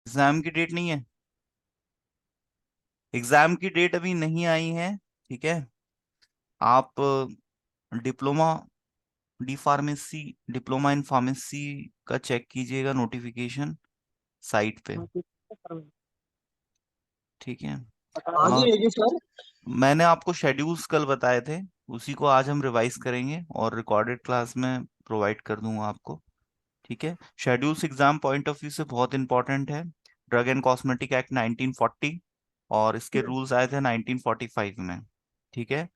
Exam की date नहीं है? एग्जाम की डेट अभी नहीं आई है, ठीक है। आप diploma D pharmacy, diploma in pharmacy का चेक कीजिएगा नोटिफिकेशन साइट पे, हाँ, ठीक है सर। ठीक है। आ अ, गई है जी सर। मैंने आपको शेड्यूल्स कल बताए थे, उसी को आज हम रिवाइज करेंगे और रिकॉर्डेड क्लास में प्रोवाइड कर दूंगा आपको, ठीक है। Schedules exam point of view से बहुत इंपॉर्टेंट है। ड्रग एंड कॉस्मेटिक एक्ट 1940 और इसके रूल्स आए थे 1945 में, ठीक है।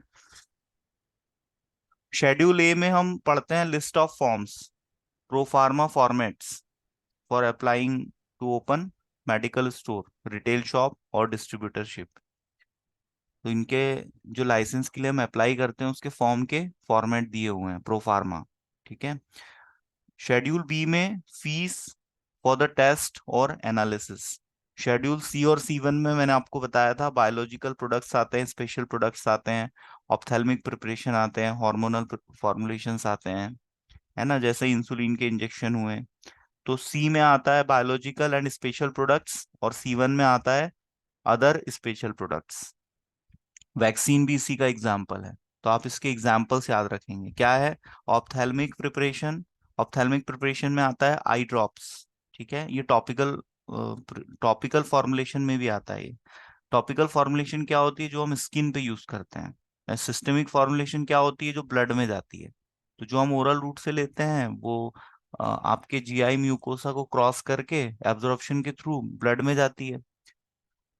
शेड्यूल ए में हम पढ़ते हैं list of forms, proforma formats for applying to open medical store, retail shop और डिस्ट्रीब्यूटरशिप। तो इनके जो लाइसेंस के लिए हम अप्लाई करते हैं उसके फॉर्म के फॉर्मेट दिए हुए हैं प्रोफार्मा, ठीक है। शेड्यूल बी में फीस फॉर द टेस्ट और एनालिसिस। शेड्यूल सी और सी वन में मैंने आपको बताया था बायोलॉजिकल प्रोडक्ट्स आते हैं, स्पेशल प्रोडक्ट्स आते हैं, ऑप्थेल्मिक प्रिपरेशन आते हैं, हार्मोनल फॉर्मुलेशंस आते हैं, है ना, जैसे इंसुलिन के इंजेक्शन हुए। तो सी में आता है बायोलॉजिकल एंड स्पेशल प्रोडक्ट्स और सी वन में आता है अदर स्पेशल प्रोडक्ट्स। वैक्सीन भी इसी का एग्जाम्पल है। तो आप इसके एग्जाम्पल्स याद रखेंगे क्या है। ऑप्थेल्मिक प्रिपरेशन, ऑप्थेल्मिक प्रिपरेशन में आता है आई ड्रॉप्स, ठीक है। ये टॉपिकल टॉपिकल फॉर्मुलेशन में भी आता है ये। टॉपिकल फॉर्मुलेशन क्या होती है, जो हम स्किन पे यूज करते हैं। सिस्टमिक फॉर्मुलेशन क्या होती है, जो ब्लड में जाती है। तो जो हम ओरल रूट से लेते हैं वो आपके जीआई म्यूकोसा को क्रॉस करके एब्जॉर्प्शन के थ्रू ब्लड में जाती है।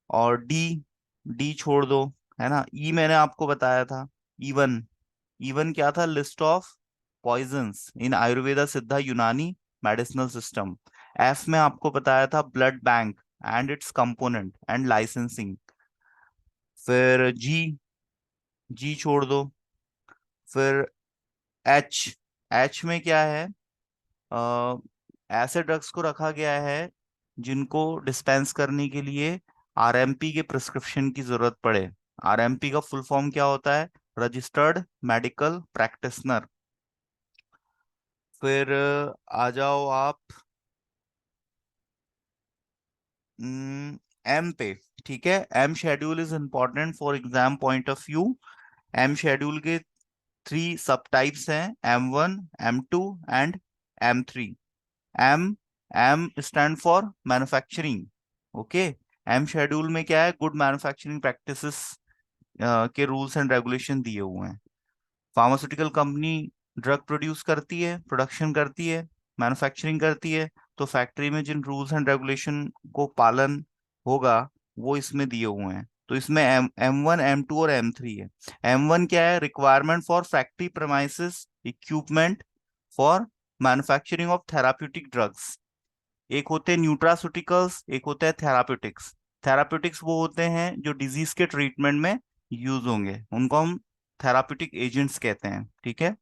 और डी, डी छोड़ दो, है ना। ई मैंने आपको बताया था। इवन, इवन क्या था, लिस्ट ऑफ पॉइजन्स इन आयुर्वेदा सिद्धा यूनानी मेडिसिनल सिस्टम। एफ में आपको बताया था blood bank and it's component and licensing. फिर जी, जी छोड़ दो। फिर एच, एच में क्या है, ऐसे ड्रग्स को रखा गया है जिनको डिस्पेंस करने के लिए आरएमपी के प्रिस्क्रिप्शन की जरूरत पड़े। आरएमपी का फुल फॉर्म क्या होता है, रजिस्टर्ड मेडिकल प्रैक्टिशनर। फिर आ जाओ आप एम पे, ठीक है। M schedule is important for exam point of view. M schedule के थ्री सब टाइप्स हैं, M1, M2 and M3। M, M stand for manufacturing, okay. M schedule में क्या है, गुड मैन्युफैक्चरिंग प्रैक्टिसेस के रूल्स एंड रेगुलेशन दिए हुए हैं। Pharmaceutical company drug produce करती है, प्रोडक्शन करती है, मैन्युफैक्चरिंग करती है, तो फैक्ट्री में जिन रूल्स एंड रेगुलेशन को पालन होगा वो इसमें दिए हुए हैं। तो इसमें M1, M2 और M3 है। M1 क्या है, requirement for factory premises equipment for manufacturing of therapeutic drugs. एक होते हैं न्यूट्रास्यूटिकल्स, एक होता है थेराप्यूटिक्स। थेराप्यूटिक्स वो होते हैं जो डिजीज के ट्रीटमेंट में यूज होंगे, उनको हम थेराप्यूटिक एजेंट्स कहते हैं, ठीक है।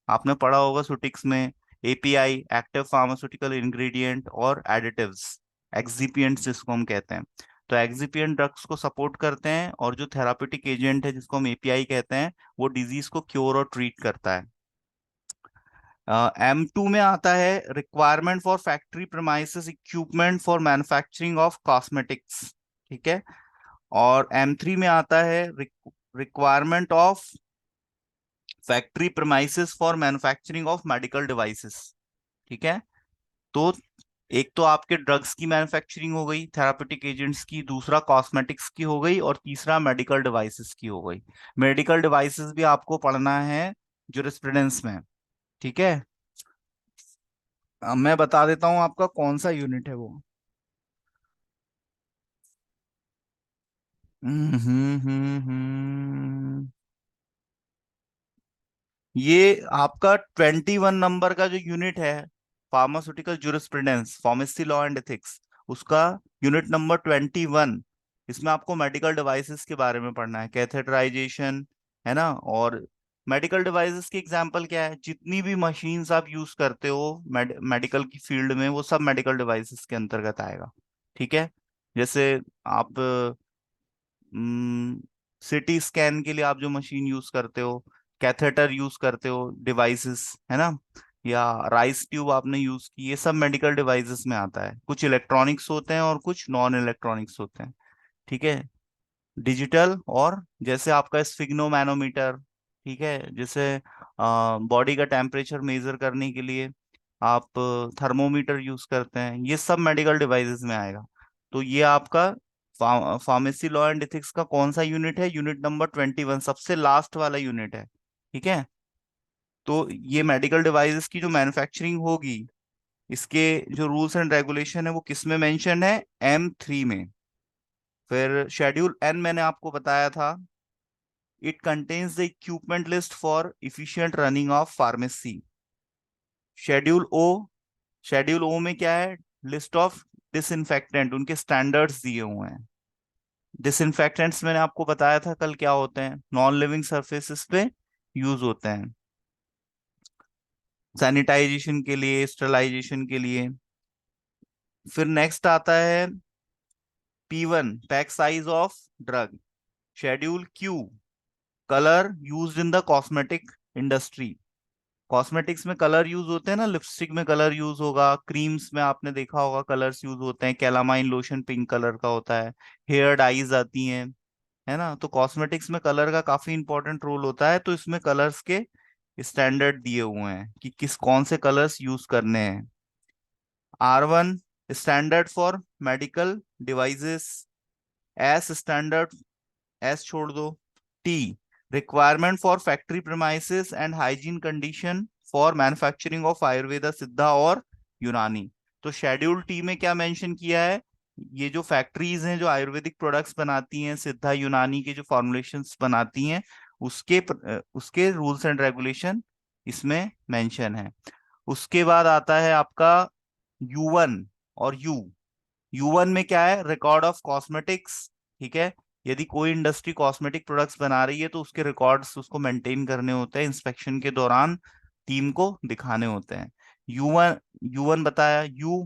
आपने पढ़ा होगा सुटिक्स में एपीआई, एक्टिव फार्मास्यूटिकल इंग्रेडिएंट, और एडिटिव्स, एक्सिपिएंट्स जिसको हम कहते हैं। तो एक्सिपिएंट ड्रग्स को सपोर्ट करते हैं और जो थेराप्यूटिक एजेंट है जिसको हम एपीआई कहते हैं वो डिजीज को क्योर और ट्रीट करता है। M2 में आता है requirement for factory premises equipment for manufacturing of cosmetics, ठीक है। और M3 में आता है requirement of factory premises for manufacturing of medical devices, ठीक है। तो एक तो आपके ड्रग्स की मैन्युफैक्चरिंग हो गई, थेरापेटिक एजेंट्स की, दूसरा कॉस्मेटिक्स की हो गई, और तीसरा मेडिकल डिवाइसेस की हो गई। मेडिकल डिवाइसेस भी आपको पढ़ना है जुरिस्प्रूडेंस में, ठीक है। अब मैं बता देता हूँ आपका कौन सा यूनिट है वो। हम्म। ये आपका 21 नंबर का जो यूनिट है, pharmaceutical jurisprudence, pharmacy law and ethics, उसका यूनिट नंबर 21। इसमें आपको मेडिकल डिवाइसेस के बारे में पढ़ना है, कैथेटराइजेशन, है ना। और मेडिकल डिवाइसेस की एग्जांपल क्या है, जितनी भी मशीन्स आप यूज करते हो मेडिकल की फील्ड में, वो सब मेडिकल डिवाइसेस के अंतर्गत आएगा, ठीक है। जैसे आप सिटी स्कैन के लिए आप जो मशीन यूज करते हो, कैथेटर यूज करते हो, डिवाइसेस, है ना। या राइस ट्यूब आपने यूज की, ये सब मेडिकल डिवाइसेस में आता है। कुछ इलेक्ट्रॉनिक्स होते हैं और कुछ नॉन इलेक्ट्रॉनिक्स होते हैं, ठीक है। डिजिटल और जैसे आपका स्फिग्नोमैनोमीटर, ठीक है, जैसे बॉडी का टेम्परेचर मेजर करने के लिए आप थर्मोमीटर यूज करते हैं, ये सब मेडिकल डिवाइसेस में आएगा। तो ये आपका फार्मेसी लॉ एंड एथिक्स का कौन सा यूनिट है? यूनिट नंबर 21, सबसे लास्ट वाला यूनिट है, ठीक है। तो ये मेडिकल डिवाइसेस की जो मैन्युफैक्चरिंग होगी, इसके जो रूल्स एंड रेगुलेशन है वो किस में मेंशन है? M3 में। फिर शेड्यूल एन मैंने आपको बताया था, it contains the equipment list for efficient running of pharmacy. Schedule O, schedule O में क्या है? लिस्ट ऑफ डिसइंफेक्टेंट, उनके स्टैंडर्ड्स दिए हुए हैं। डिसइंफेक्टेंट्स मैंने आपको बताया था कल क्या होते हैं, नॉन लिविंग सरफेसेस पे यूज होते हैं, सैनिटाइजेशन के लिए, स्टरलाइजेशन के लिए। फिर नेक्स्ट आता है P1, pack size of drug. Schedule Q, colour used in the cosmetic industry. Cosmetics में कलर यूज होते हैं ना, लिपस्टिक में कलर यूज होगा, क्रीम्स में आपने देखा होगा कलर्स यूज होते हैं, कैलामाइन लोशन पिंक कलर का होता है, हेयर डाइज आती हैं, है ना। तो कॉस्मेटिक्स में कलर का काफी इंपॉर्टेंट रोल होता है, तो इसमें कलर्स के स्टैंडर्ड दिए हुए हैं कि किस कौन से कलर्स यूज करने हैं। R1, standard for medical devices. S standard, S छोड़ दो। T, requirement for factory premises and hygiene condition for manufacturing of Ayurveda, सिद्धा और यूनानी। तो शेड्यूल टी में क्या मेंशन किया है? ये जो फैक्ट्रीज हैं जो आयुर्वेदिक प्रोडक्ट्स बनाती हैं, सिद्धा यूनानी के जो फॉर्मुलेशंस बनाती हैं, उसके रूल्स एंड रेगुलेशन इसमें मेंशन है। उसके बाद आता है आपका U1 और U1 में क्या है? रिकॉर्ड ऑफ कॉस्मेटिक्स, ठीक है। यदि कोई इंडस्ट्री कॉस्मेटिक प्रोडक्ट्स बना रही है तो उसके रिकॉर्ड्स उसको मेंटेन करने होते हैं, इंस्पेक्शन के दौरान टीम को दिखाने होते हैं। U1 बताया।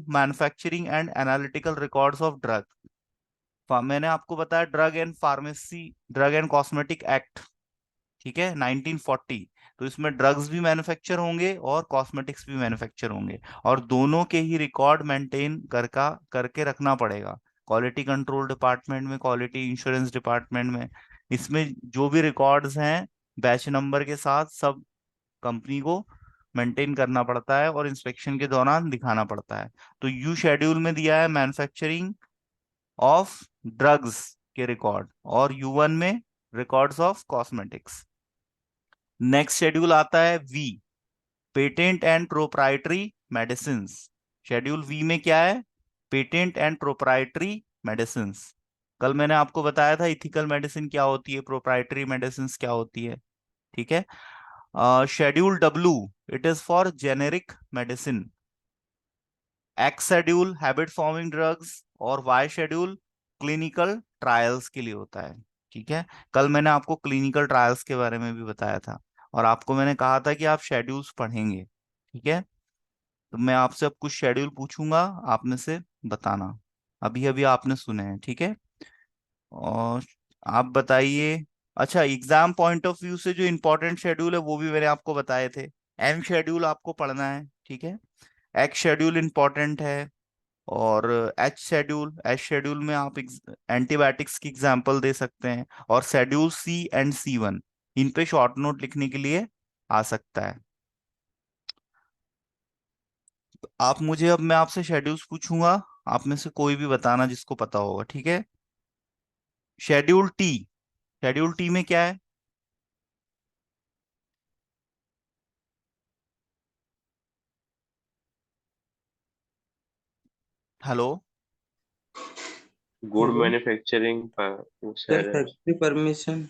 Manufacturing and analytical records of drug. मैंने आपको बताया ड्रग एंड कॉस्मेटिक एक्ट, ठीक है, 1940। तो इसमें ड्रग्स भी मैन्युफैक्चर होंगे और कॉस्मेटिक्स भी मैन्युफैक्चर होंगे, और दोनों के ही रिकॉर्ड मेंटेन करके रखना पड़ेगा। क्वालिटी कंट्रोल डिपार्टमेंट में, क्वालिटी इंश्योरेंस डिपार्टमेंट में, इसमें जो भी रिकॉर्ड्स हैं बैच नंबर के साथ सब कंपनी को मेंटेन करना पड़ता है और इंस्पेक्शन के दौरान दिखाना पड़ता है। तो यू शेड्यूल में दिया है मैन्युफैक्चरिंग ऑफ ड्रग्स के रिकॉर्ड, और U1 में records of cosmetics. Next schedule आता है V, patent and proprietary medicine. Schedule V में क्या है? Patent and proprietary medicine. कल मैंने आपको बताया था इथिकल मेडिसिन क्या होती है, प्रोप्राइटरी मेडिसिन क्या होती है, ठीक है। Schedule W, it is for generic medicine. X schedule habit forming drugs, और वाई शेड्यूल क्लिनिकल ट्रायल्स के लिए होता है, ठीक है। कल मैंने आपको क्लिनिकल ट्रायल्स के बारे में भी बताया था, और आपको मैंने कहा था कि आप शेड्यूल्स पढ़ेंगे, ठीक है। तो मैं आपसे अब कुछ शेड्यूल पूछूंगा, आप में से बताना। अभी अभी आपने सुने हैं, ठीक है। और आप बताइए। अच्छा, एग्जाम पॉइंट ऑफ व्यू से जो इंपॉर्टेंट शेड्यूल है वो भी मैंने आपको बताए थे। एम शेड्यूल आपको पढ़ना है, ठीक है। एक्स शेड्यूल इंपॉर्टेंट है। और एच शेड्यूल में आप एंटीबायोटिक्स की एग्जांपल दे सकते हैं। और शेड्यूल C एंड C1, इन पे शॉर्ट नोट लिखने के लिए आ सकता है। आप मुझे, अब मैं आपसे शेड्यूल्स पूछूंगा, आप में से कोई भी बताना जिसको पता होगा, ठीक है। शेड्यूल टी, शेड्यूल टी में क्या है? हेलो। गुड मैन्युफैक्चरिंग वो सर शायद फैक्ट्री परमिशन।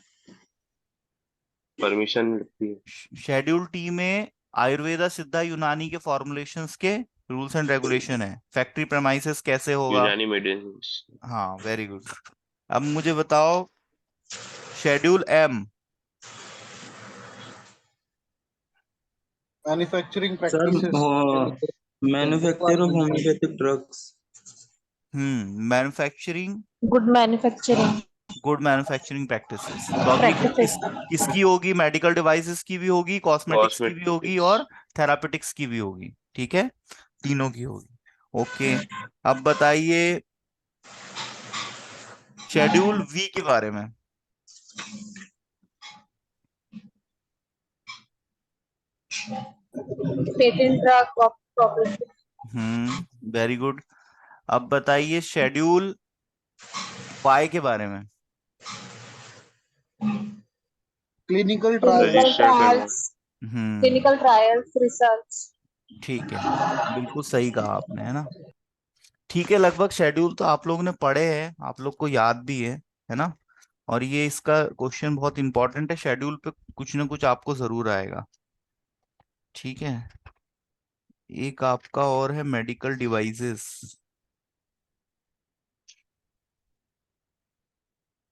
परमिशन लगती है। शेड्यूल टी में आयुर्वेदा, सिद्धा, यूनानी के फॉर्मुलेशंस के रूल्स एंड रेगुलेशन है। फैक्ट्री प्रेमाइसेस कैसे होगा? यूनानी मेडिसिन। हाँ, वेरी गुड। अब मुझे बताओ schedule M. Manufacturing sir practices. Manufacture of homeopathic drugs. Manufacturing good manufacturing. Good manufacturing practices. तो अब ये किसकी होगी? मेडिकल डिवाइसेस की भी होगी, कॉस्मेटिक्स की भी होगी और थेरापेटिक्स की भी होगी। ठीक है, तीनों की होगी। ओके, अब बताइए शेड्यूल वी के बारे में। Patent drug property. Very good. अब बताइए शेड्यूल वाई के बारे में। क्लिनिकल क्लिनिकल रजिस्टर करना। ट्रायल्स, हम्म क्लिनिकल ट्रायल्स रिसर्च। ठीक है, बिल्कुल सही कहा आपने, है ना। ठीक है, लगभग शेड्यूल तो आप लोगों ने पढ़े हैं, आप लोग को याद भी है ना। और ये इसका क्वेश्चन बहुत इंपॉर्टेंट है, शेड्यूल पे कुछ ना कुछ आपको जरूर आएगा। ठीक है, एक आपका और है मेडिकल डिवाइसेस।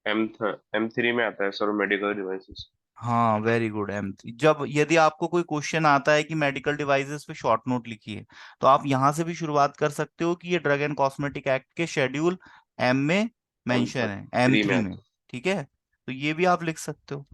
M3 में आता है सर मेडिकल डिवाइसेस। हाँ, वेरी गुड। जब यदि आपको कोई क्वेश्चन आता है कि मेडिकल डिवाइसेस पे शॉर्ट नोट लिखिए, तो आप यहाँ से भी शुरुआत कर सकते हो कि ये ड्रग एंड कॉस्मेटिक एक्ट के शेड्यूल एम में मेंशन है, M3 में M3 में। आता है। ठीक है, तो ये भी आप लिख सकते हो।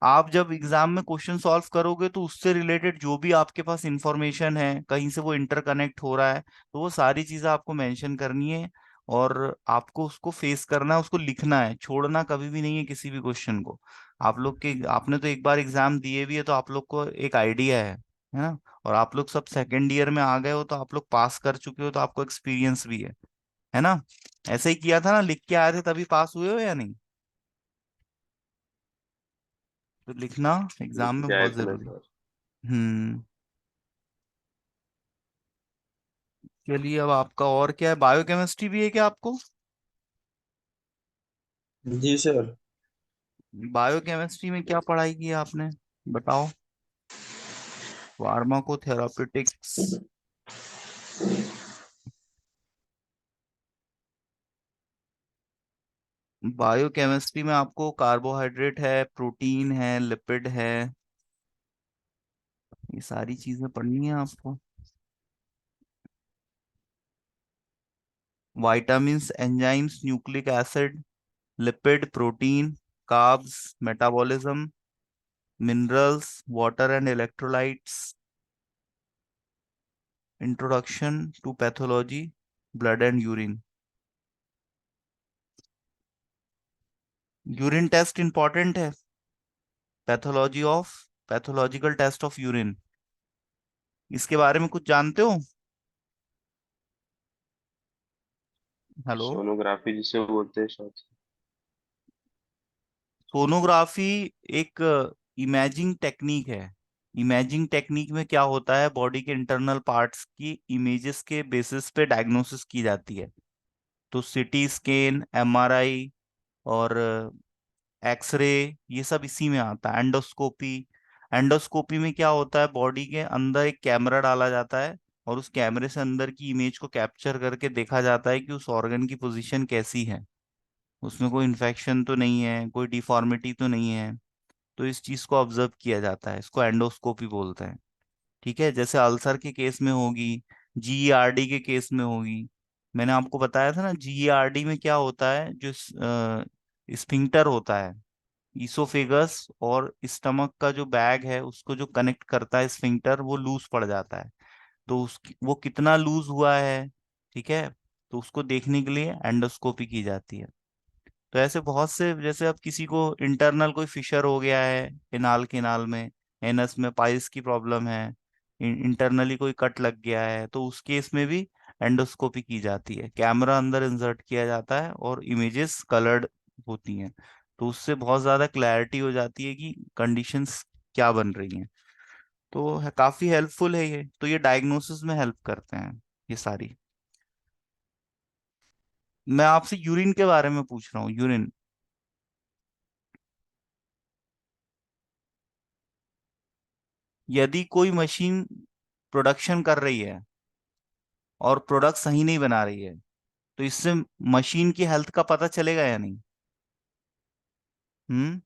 आप जब एग्जाम में क्वेश्चन सॉल्व करोगे तो उससे रिलेटेड जो भी आपके पास इंफॉर्मेशन है, कहीं से वो इंटरकनेक्ट हो रहा है, तो वो सारी चीजें आपको मेंशन करनी है और आपको उसको फेस करना है, उसको लिखना है, छोड़ना कभी भी नहीं है किसी भी क्वेश्चन को। आप लोग के आपने तो एक बार एग्जाम दिए भी है, तो आप लोग को एक आइडिया है ना। और आप लोग सब सेकेंड ईयर में आ गए हो, तो आप लोग पास कर चुके हो, तो आपको एक्सपीरियंस भी है ना। ऐसे ही किया था ना, लिख के आए थे तभी पास हुए हो या नहीं? तो लिखना लिख एग्जाम में के आए बहुत थे ना जरूरी। सर। हम्म चलिए, अब आपका और क्या है? बायोकेमिस्ट्री भी है क्या आपको? जी सर। बायोकेमिस्ट्री में क्या पढ़ाई की है आपने, बताओ। फार्माकोथेरापेटिक्स। बायोकेमिस्ट्री में आपको कार्बोहाइड्रेट है, प्रोटीन है, लिपिड है, ये सारी चीजें पढ़नी है आपको। Vitamins, enzymes, nucleic acid, lipid, protein, carbs, metabolism, minerals, water and electrolytes, introduction to pathology, blood and urine. Urine test important है, pathology of pathological test of urine, इसके बारे में कुछ जानते हो? हेलो। सोनोग्राफी जिसे बोलते हैं शायद। सोनोग्राफी एक इमेजिंग टेक्निक है। इमेजिंग टेक्निक में क्या होता है, बॉडी के इंटरनल पार्ट्स की इमेजेस के बेसिस पे डायग्नोसिस की जाती है। तो सीटी स्कैन, एमआरआई और एक्सरे, ये सब इसी में आता है। एंडोस्कोपी, एंडोस्कोपी में क्या होता है, बॉडी के अंदर एक कैमरा डाला जाता है और उस कैमरे से अंदर की इमेज को कैप्चर करके देखा जाता है कि उस ऑर्गन की पोजीशन कैसी है, उसमें कोई इन्फेक्शन तो नहीं है, कोई डिफॉर्मिटी तो नहीं है। तो इस चीज को ऑब्जर्व किया जाता है, इसको एंडोस्कोपी बोलते हैं। ठीक है, जैसे अल्सर के केस में होगी, जीईआरडी के केस में होगी। मैंने आपको बताया था ना, जीईआरडी में क्या होता है, जो स्फिंक्टर होता है, ईसोफेगस और स्टमक का जो बैग है उसको जो कनेक्ट करता है स्फिंक्टर, वो लूज पड़ जाता है। तो वो कितना लूज हुआ है, ठीक है, तो उसको देखने के लिए एंडोस्कोपी की जाती है। तो ऐसे बहुत से, जैसे अब किसी को इंटरनल कोई फिशर हो गया है एनाल के नाल में, एनस में पाइल्स की प्रॉब्लम है, इंटरनली कोई कट लग गया है, तो उस केस में भी एंडोस्कोपी की जाती है। कैमरा अंदर इंसर्ट किया जाता है और इमेजेस कलर्ड होती हैं, तो उससे बहुत ज्यादा क्लैरिटी हो जाती है कि कंडीशंस क्या बन रही हैं। तो काफी हेल्पफुल है ये, तो ये डायग्नोसिस में हेल्प करते हैं ये सारी। मैं आपसे यूरिन के बारे में पूछ रहा हूँ, यूरिन। यदि कोई मशीन प्रोडक्शन कर रही है और प्रोडक्ट सही नहीं बना रही है, तो इससे मशीन की हेल्थ का पता चलेगा या नहीं? हम्म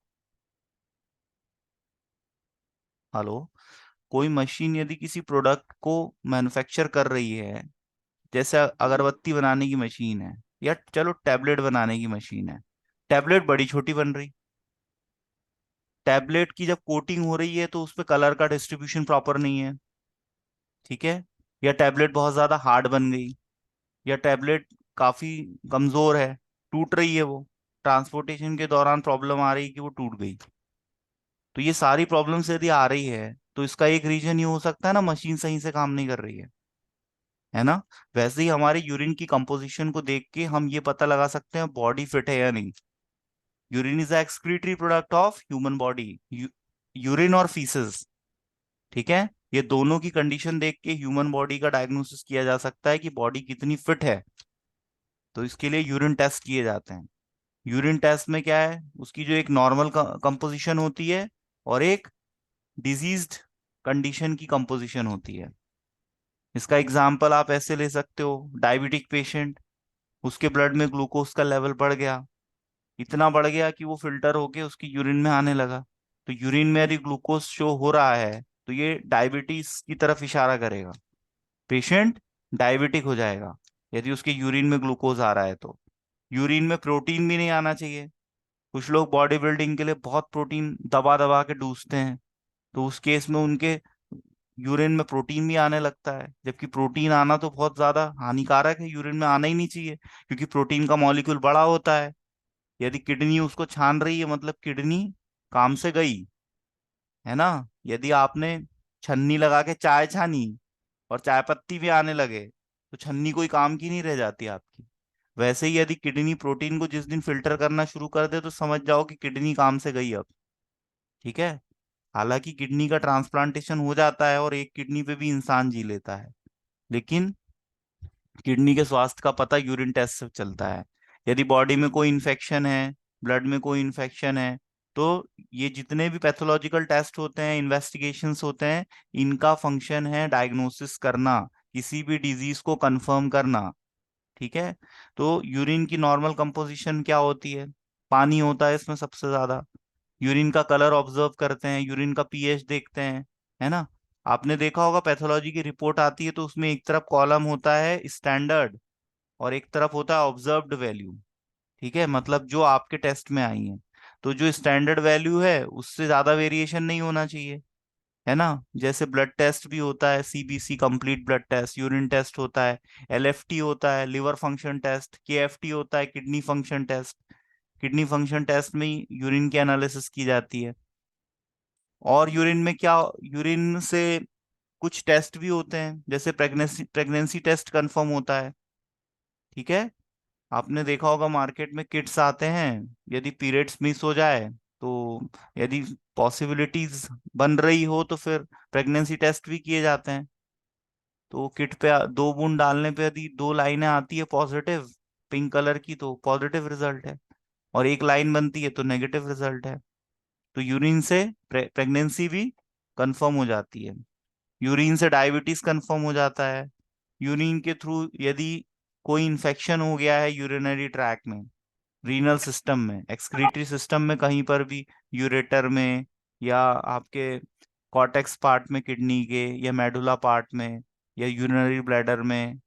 हेलो। कोई मशीन यदि किसी प्रोडक्ट को मैन्युफैक्चर कर रही है, जैसे अगरबत्ती बनाने की मशीन है, या चलो टैबलेट बनाने की मशीन है, टैबलेट बड़ी छोटी बन रही। टैबलेट की जब कोटिंग हो रही है तो उसपे कलर का डिस्ट्रीब्यूशन प्रॉपर नहीं है, ठीक है। या टैबलेट बहुत ज्यादा हार्ड बन गई, या टैबलेट काफी कमजोर है, टूट रही है, वो ट्रांसपोर्टेशन के दौरान प्रॉब्लम आ रही है कि वो टूट गई। तो ये सारी प्रॉब्लम्स यदि आ रही है तो इसका एक रीजन ये हो सकता है ना, मशीन सही से काम नहीं कर रही है ना। वैसे ही हमारे यूरिन की कंपोजिशन को देख के हम ये पता लगा सकते हैं बॉडी फिट है या नहीं। Urine is excretory product of human body, urine और फीसेस, ठीक है। ये दोनों की कंडीशन देख के ह्यूमन बॉडी का डायग्नोसिस किया जा सकता है कि बॉडी कितनी फिट है। तो इसके लिए यूरिन टेस्ट किए जाते हैं। यूरिन टेस्ट में क्या है, उसकी जो एक नॉर्मल कंपोजिशन होती है और एक डिजीज्ड कंडीशन की कंपोजिशन होती है। इसका एग्जाम्पल आप ऐसे ले सकते हो, डायबिटिक पेशेंट, उसके ब्लड में ग्लूकोज का लेवल बढ़ गया, इतना बढ़ गया कि वो फिल्टर होके उसकी यूरिन में आने लगा। तो यूरिन में यदि ग्लूकोज शो हो रहा है तो ये डायबिटीज की तरफ इशारा करेगा, पेशेंट डायबिटिक हो जाएगा यदि उसके यूरिन में ग्लूकोज आ रहा है। तो यूरिन में प्रोटीन भी नहीं आना चाहिए। कुछ लोग बॉडी बिल्डिंग के लिए बहुत प्रोटीन दबा दबा के डूसते हैं, तो उस केस में उनके यूरिन में प्रोटीन भी आने लगता है, जबकि प्रोटीन आना तो बहुत ज्यादा हानिकारक है, यूरिन में आना ही नहीं चाहिए, क्योंकि प्रोटीन का मॉलिक्यूल बड़ा होता है। यदि किडनी उसको छान रही है मतलब किडनी काम से गई, है ना। यदि आपने छन्नी लगा के चाय छानी और चाय पत्ती भी आने लगे तो छन्नी कोई काम की नहीं रह जाती आपकी। वैसे ही यदि किडनी प्रोटीन को जिस दिन फिल्टर करना शुरू कर दे तो समझ जाओ कि किडनी काम से गई अब, ठीक है। हालांकि किडनी का ट्रांसप्लांटेशन हो जाता है और एक किडनी पे भी इंसान जी लेता है, लेकिन किडनी के स्वास्थ्य का पता यूरिन टेस्ट से चलता है। यदि बॉडी में कोई इन्फेक्शन है, ब्लड में कोई इन्फेक्शन है, तो ये जितने भी पैथोलॉजिकल टेस्ट होते हैं, इन्वेस्टिगेशंस होते हैं, इनका फंक्शन है डायग्नोसिस करना, किसी भी डिजीज को कंफर्म करना, ठीक है। तो यूरिन की नॉर्मल कंपोजिशन क्या होती है, पानी होता है इसमें सबसे ज्यादा। यूरिन का कलर ऑब्जर्व करते हैं, यूरिन का पीएच देखते हैं, है ना। आपने देखा होगा पैथोलॉजी की रिपोर्ट आती है तो उसमें एक तरफ कॉलम होता है स्टैंडर्ड और एक तरफ होता है ऑब्जर्व्ड वैल्यू, ठीक है, मतलब जो आपके टेस्ट में आई है। तो जो स्टैंडर्ड वैल्यू है उससे ज्यादा वेरिएशन नहीं होना चाहिए, है ना। जैसे ब्लड टेस्ट भी होता है, CBC complete blood test, urine test होता है, एलएफटी होता है लिवर फंक्शन टेस्ट, केएफटी होता है kidney function test. Kidney function test में यूरिन की एनालिसिस की जाती है। और यूरिन में क्या, यूरिन से कुछ टेस्ट भी होते हैं, जैसे प्रेगनेंसी प्रेगनेंसी टेस्ट कंफर्म होता है, ठीक है। आपने देखा होगा मार्केट में किट्स आते हैं, यदि पीरियड्स मिस हो जाए तो यदि पॉसिबिलिटीज बन रही हो तो फिर प्रेगनेंसी टेस्ट भी किए जाते हैं। तो किट पे 2 बूंद डालने पे यदि 2 लाइनें आती है पॉजिटिव पिंक कलर की तो पॉजिटिव रिजल्ट है, और एक लाइन बनती है तो नेगेटिव रिजल्ट है। तो यूरिन से प्रेगनेंसी भी कंफर्म हो जाती है, यूरिन से डायबिटीज कंफर्म हो जाता है। यूरिन के थ्रू यदि कोई इन्फेक्शन हो गया है यूरिनरी ट्रैक में, रीनल सिस्टम में, एक्सक्रीटरी सिस्टम में, कहीं पर भी, यूरेटर में, या आपके कॉर्टेक्स पार्ट में किडनी के, या मेडुला पार्ट में, या यूरिनरी ब्लैडर में,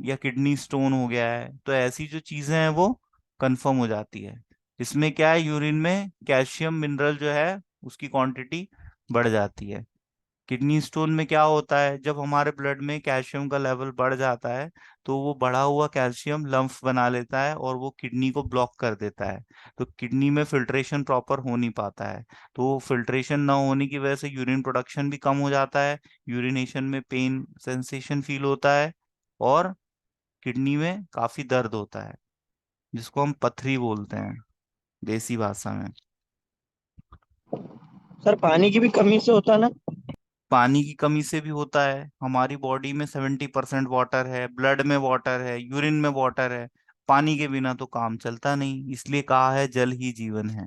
या किडनी स्टोन हो गया है, तो ऐसी जो चीजें हैं वो कंफर्म हो जाती है। इसमें क्या है, यूरिन में कैल्शियम मिनरल जो है उसकी क्वांटिटी बढ़ जाती है। किडनी स्टोन में क्या होता है, जब हमारे ब्लड में कैल्शियम का लेवल बढ़ जाता है तो वो बढ़ा हुआ कैल्शियम लम्फ बना लेता है और वो किडनी को ब्लॉक कर देता है। तो किडनी में फिल्ट्रेशन प्रॉपर हो नहीं पाता है, तो फिल्ट्रेशन ना होने की वजह से यूरिन प्रोडक्शन भी कम हो जाता है, यूरिनेशन में पेन सेंसेशन फील होता है, और किडनी में काफी दर्द होता है, जिसको हम पथरी बोलते हैं देसी भाषा में। सर पानी की भी कमी से होता ना? पानी की कमी से भी होता है, हमारी बॉडी में 70% वाटर है, ब्लड में वाटर है, यूरिन में वाटर है, पानी के बिना तो काम चलता नहीं, इसलिए कहा है जल ही जीवन है।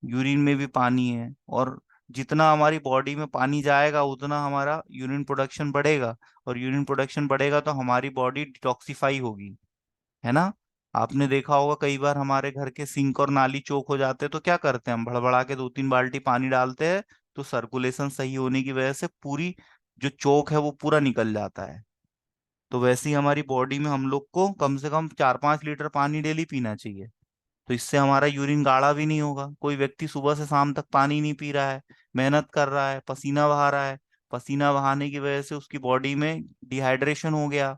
यूरिन में भी पानी है, और जितना हमारी बॉडी में पानी जाएगा उतना हमारा यूरिन प्रोडक्शन बढ़ेगा, और यूरिन प्रोडक्शन बढ़ेगा तो हमारी बॉडी डिटॉक्सिफाई होगी, है ना। आपने देखा होगा कई बार हमारे घर के सिंक और नाली चौक हो जाते हैं तो क्या करते हैं, हम भड़बड़ा के 2-3 बाल्टी पानी डालते हैं, तो सर्कुलेशन सही होने की वजह से पूरी जो चौक है वो पूरा निकल जाता है। तो वैसे ही हमारी बॉडी में हम लोग को कम से कम 4-5 लीटर पानी डेली पीना चाहिए, तो इससे हमारा यूरिन गाढ़ा भी नहीं होगा। कोई व्यक्ति सुबह से शाम तक पानी नहीं पी रहा है, मेहनत कर रहा है, पसीना बहा रहा है, पसीना बहाने की वजह से उसकी बॉडी में डिहाइड्रेशन हो गया,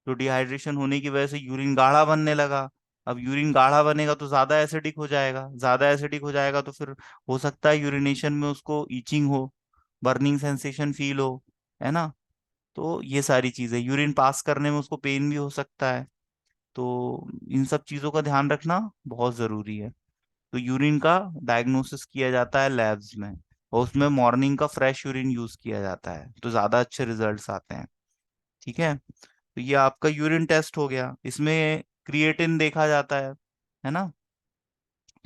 तो डिहाइड्रेशन होने की वजह से यूरिन गाढ़ा बनने लगा। अब यूरिन गाढ़ा बनेगा तो ज्यादा एसिडिक हो जाएगा, ज्यादा एसिडिक हो जाएगा तो फिर हो सकता है यूरिनेशन में उसको ईचिंग हो, बर्निंग सेंसेशन फील हो, है ना। तो ये सारी चीजें, यूरिन पास करने में उसको पेन भी हो सकता है। तो इन सब चीजों का ध्यान रखना बहुत जरूरी है। तो यूरिन का डायग्नोसिस किया जाता है लैब्स में, और उसमें मॉर्निंग का फ्रेश यूरिन यूज किया जाता है, तो ज्यादा अच्छे रिजल्ट्स आते हैं। ठीक है, तो ये आपका यूरिन टेस्ट हो गया। इसमें क्रिएटिन देखा जाता है ना।